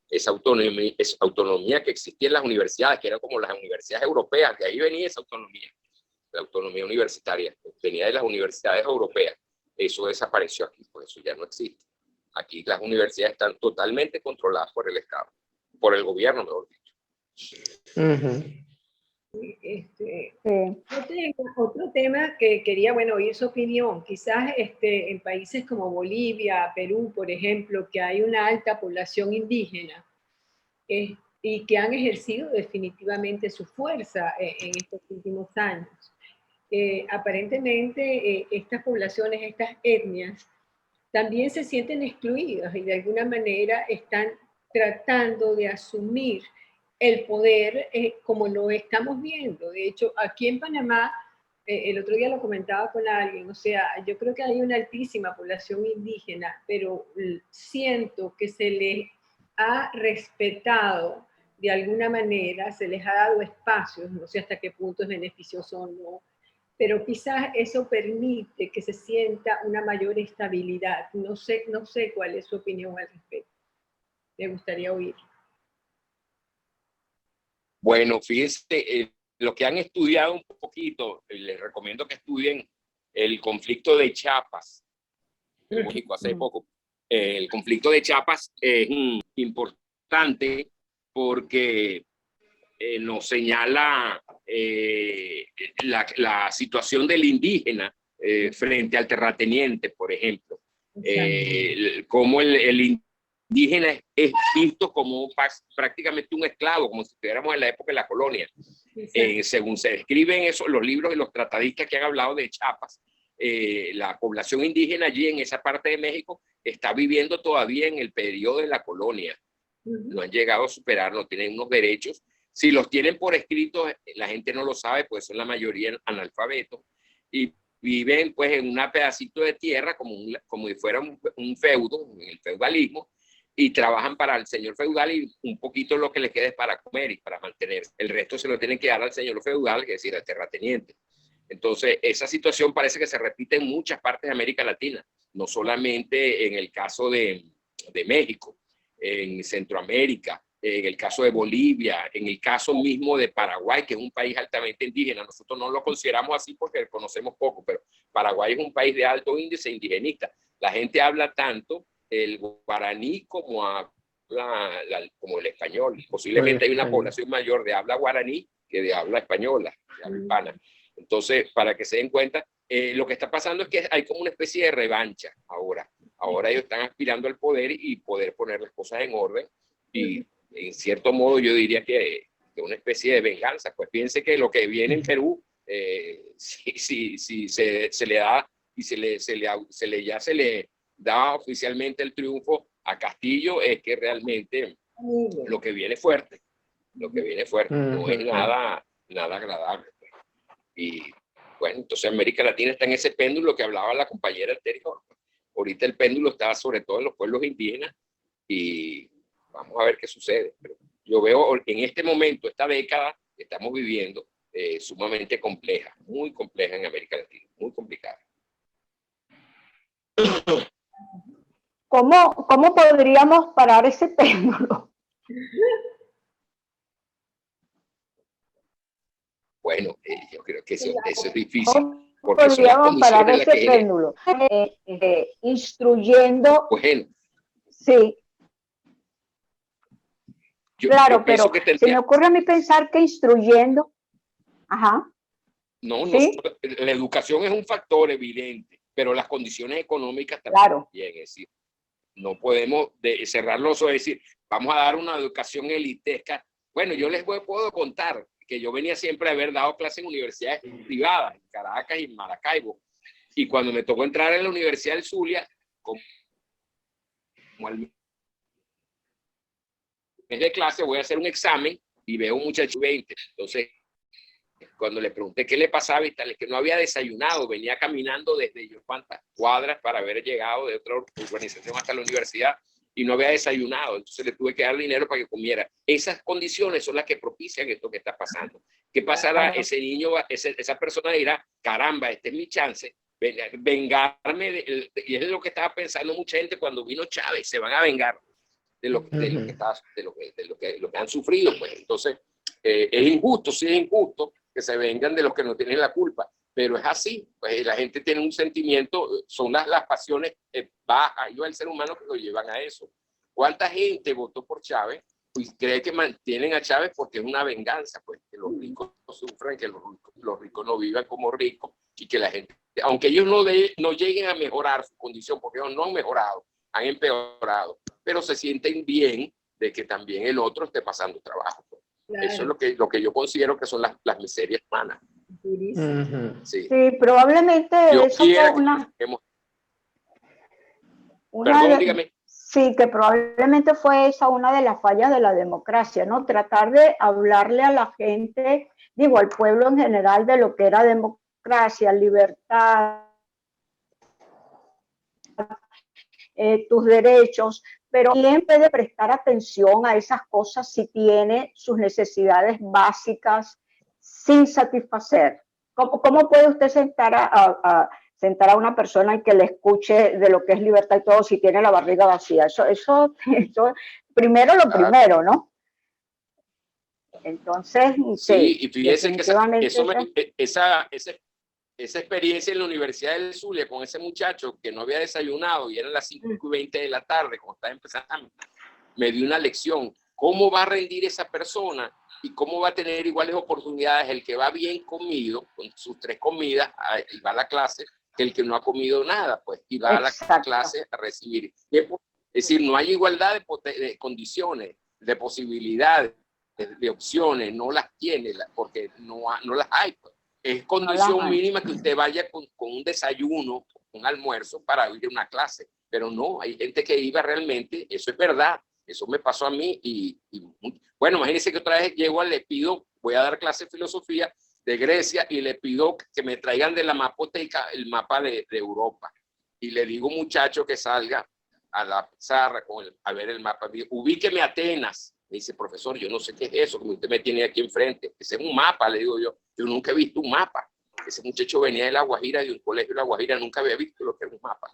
Esa autonomía que existía en las universidades, que eran como las universidades europeas, de ahí venía esa autonomía, la autonomía universitaria, venía de las universidades europeas. Eso desapareció aquí, pues eso ya no existe. Aquí las universidades están totalmente controladas por el Estado, por el gobierno, mejor dicho. Otro tema que quería, oír su opinión, quizás en países como Bolivia, Perú, por ejemplo, que hay una alta población indígena y que han ejercido definitivamente su fuerza en estos últimos años. Aparentemente estas poblaciones, estas etnias, también se sienten excluidas y de alguna manera están tratando de asumir el poder como lo estamos viendo. De hecho, aquí en Panamá, el otro día lo comentaba con alguien, o sea, yo creo que hay una altísima población indígena, pero siento que se les ha respetado de alguna manera, se les ha dado espacios, no sé hasta qué punto es beneficioso o no, pero quizás eso permite que se sienta una mayor estabilidad. No sé cuál es su opinión al respecto. Me gustaría oír. Bueno, fíjense, lo que han estudiado un poquito, les recomiendo que estudien el conflicto de Chiapas, en México hace poco. El conflicto de Chiapas es importante porque nos señala la situación del indígena frente al terrateniente, por ejemplo. Cómo el indígena es visto como prácticamente un esclavo, como si estuviéramos en la época de la colonia. Según se describen eso, los libros y los tratadistas que han hablado de Chiapas, la población indígena allí en esa parte de México está viviendo todavía en el periodo de la colonia. No han llegado a superar, no tienen unos derechos Si los tienen por escrito, la gente no lo sabe, pues son la mayoría analfabetos y viven pues en un pedacito de tierra como si fuera un feudo, en el feudalismo, y trabajan para el señor feudal y un poquito lo que les queda es para comer y para mantenerse. El resto se lo tienen que dar al señor feudal, es decir, al terrateniente. Entonces, esa situación parece que se repite en muchas partes de América Latina, no solamente en el caso de México, en Centroamérica, en el caso de Bolivia, en el caso mismo de Paraguay, que es un país altamente indígena. Nosotros no lo consideramos así porque conocemos poco, pero Paraguay es un país de alto índice indigenista. La gente habla tanto el guaraní como como el español. Posiblemente hay una población mayor de habla guaraní que de habla española, de habla hispana. Entonces, para que se den cuenta, lo que está pasando es que hay como una especie de revancha ahora. Ahora ellos están aspirando al poder y poder poner las cosas en orden y en cierto modo yo diría que una especie de venganza. Pues piense que lo que viene en Perú, si se le da y se le da oficialmente el triunfo a Castillo, es que realmente lo que viene fuerte, no es nada agradable. Y bueno, entonces América Latina está en ese péndulo que hablaba la compañera anterior. Ahorita el péndulo está sobre todo en los pueblos indígenas y vamos a ver qué sucede. Pero yo veo en este momento, esta década que estamos viviendo, sumamente compleja, muy compleja en América Latina, muy complicada. ¿Cómo podríamos parar ese péndulo? Bueno, yo creo que eso es difícil. Porque podríamos parar ese péndulo? Instruyendo. Bueno. Sí. Claro, pero se me ocurre a mí pensar que instruyendo. Ajá. No, ¿sí? La educación es un factor evidente, pero las condiciones económicas también. Claro. Es decir, no podemos cerrar los ojos y decir, vamos a dar una educación elitesca. Bueno, yo les puedo contar que yo venía siempre a haber dado clases en universidades privadas, en Caracas y en Maracaibo. Y cuando me tocó entrar en la Universidad del Zulia, como al mes de clase voy a hacer un examen y veo un muchacho 20. Entonces, cuando le pregunté qué le pasaba y tal, es que no había desayunado, venía caminando desde yo cuántas cuadras para haber llegado de otra urbanización hasta la universidad y no había desayunado. Entonces le tuve que dar dinero para que comiera. Esas condiciones son las que propician esto que está pasando. ¿Qué pasará? Ese niño, esa persona dirá, caramba, este es mi chance, vengarme. Y es lo que estaba pensando mucha gente cuando vino Chávez, se van a vengar de lo que han sufrido. Pues. Entonces, es injusto, sí es injusto que se vengan de los que no tienen la culpa, pero es así. Pues la gente tiene un sentimiento, son las pasiones bajas, el ser humano que lo llevan a eso. ¿Cuánta gente votó por Chávez y cree que mantienen a Chávez porque es una venganza? Pues que los ricos sufran, que los ricos no vivan como ricos y que la gente, aunque ellos no lleguen a mejorar su condición, porque ellos no han mejorado, han empeorado, pero se sienten bien de que también el otro esté pasando trabajo. Pues. Claro. Eso es lo que yo considero que son las miserias humanas. Sí, probablemente yo eso fue Perdón, dígame. Sí, que probablemente fue esa una de las fallas de la democracia, ¿no? Tratar de hablarle a la gente, digo, al pueblo en general, de lo que era democracia, libertad, tus derechos, pero ¿quién puede prestar atención a esas cosas si tiene sus necesidades básicas sin satisfacer? ¿Cómo puede usted sentar a una persona y que le escuche de lo que es libertad y todo si tiene la barriga vacía? Eso primero lo primero, ¿no? Entonces, sí, y fíjese que esa experiencia en la Universidad del Zulia con ese muchacho que no había desayunado y eran las 5:20 de la tarde, cuando estaba empezando, me dio una lección. ¿Cómo va a rendir esa persona y cómo va a tener iguales oportunidades el que va bien comido, con sus 3 comidas, y va a la clase, que el que no ha comido nada, pues, y va a la clase a recibir? Es decir, no hay igualdad de condiciones, de posibilidades, de opciones, no las tiene, porque no las hay, pues. Es condición mínima que usted vaya con un desayuno, un almuerzo para ir a una clase, pero no, hay gente que iba realmente, eso es verdad, Eso me pasó a mí bueno, imagínense que otra vez llego, le pido, voy a dar clase de filosofía de Grecia y le pido que me traigan de la mapoteca el mapa de Europa. Y le digo, muchacho, que salga a la pizarra a ver el mapa. Ubíqueme Atenas. Me dice, profesor, yo no sé qué es eso, como usted me tiene aquí enfrente. Ese es un mapa, le digo yo. Yo nunca he visto un mapa. Ese muchacho venía de La Guajira, de un colegio de La Guajira, nunca había visto lo que era un mapa.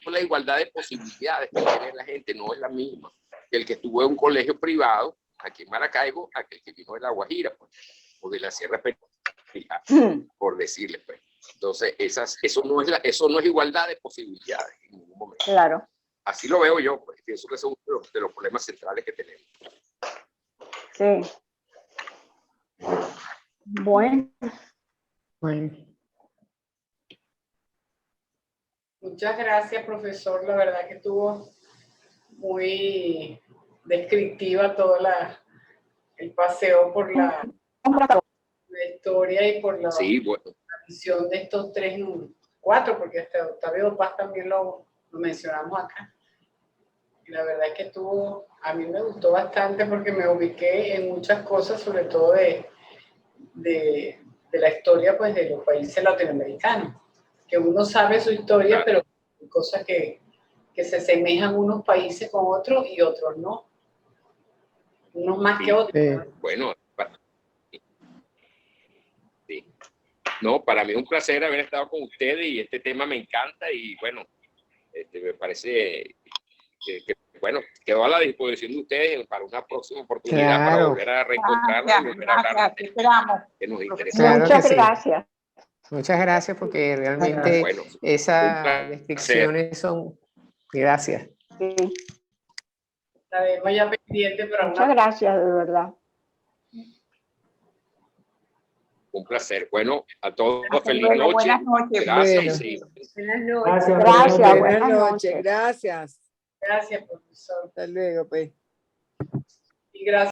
La igualdad de posibilidades que tiene la gente no es la misma que el que estuvo en un colegio privado aquí en Maracaibo, a que el que vino de La Guajira, pues, o de la Sierra Peruana, por decirle, pues. Entonces, eso no es igualdad de posibilidades en ningún momento. Claro. Así lo veo yo, pues. Pienso que es uno de los problemas centrales que tenemos. Sí. Bueno. Muchas gracias, profesor. La verdad que estuvo muy descriptiva todo el paseo por la historia y por la visión de estos 4, porque hasta Octavio Paz también lo mencionamos acá. Y la verdad es que a mí me gustó bastante porque me ubiqué en muchas cosas, sobre todo de la historia, pues, de los países latinoamericanos, que uno sabe su historia, pero hay cosas que se asemejan unos países con otros y otros no. Unos más que otros. Bueno, no, para mí es un placer haber estado con ustedes y este tema me encanta y bueno, me parece que bueno, quedo a la disposición de ustedes para una próxima oportunidad para volver a reencontrarnos y volver a hablar de que nos interesa. Claro Muchas que gracias. Muchas gracias porque realmente esas descripciones son... Gracias. Sí. La dejo ya pendiente, pero muchas gracias, de verdad. Un placer. Bueno, a todos feliz luego, noche. buenas noches. Gracias. Bueno. Buenas noches. Gracias, Buenas noches. Gracias. Gracias, profesor. Hasta luego, pues. Y gracias.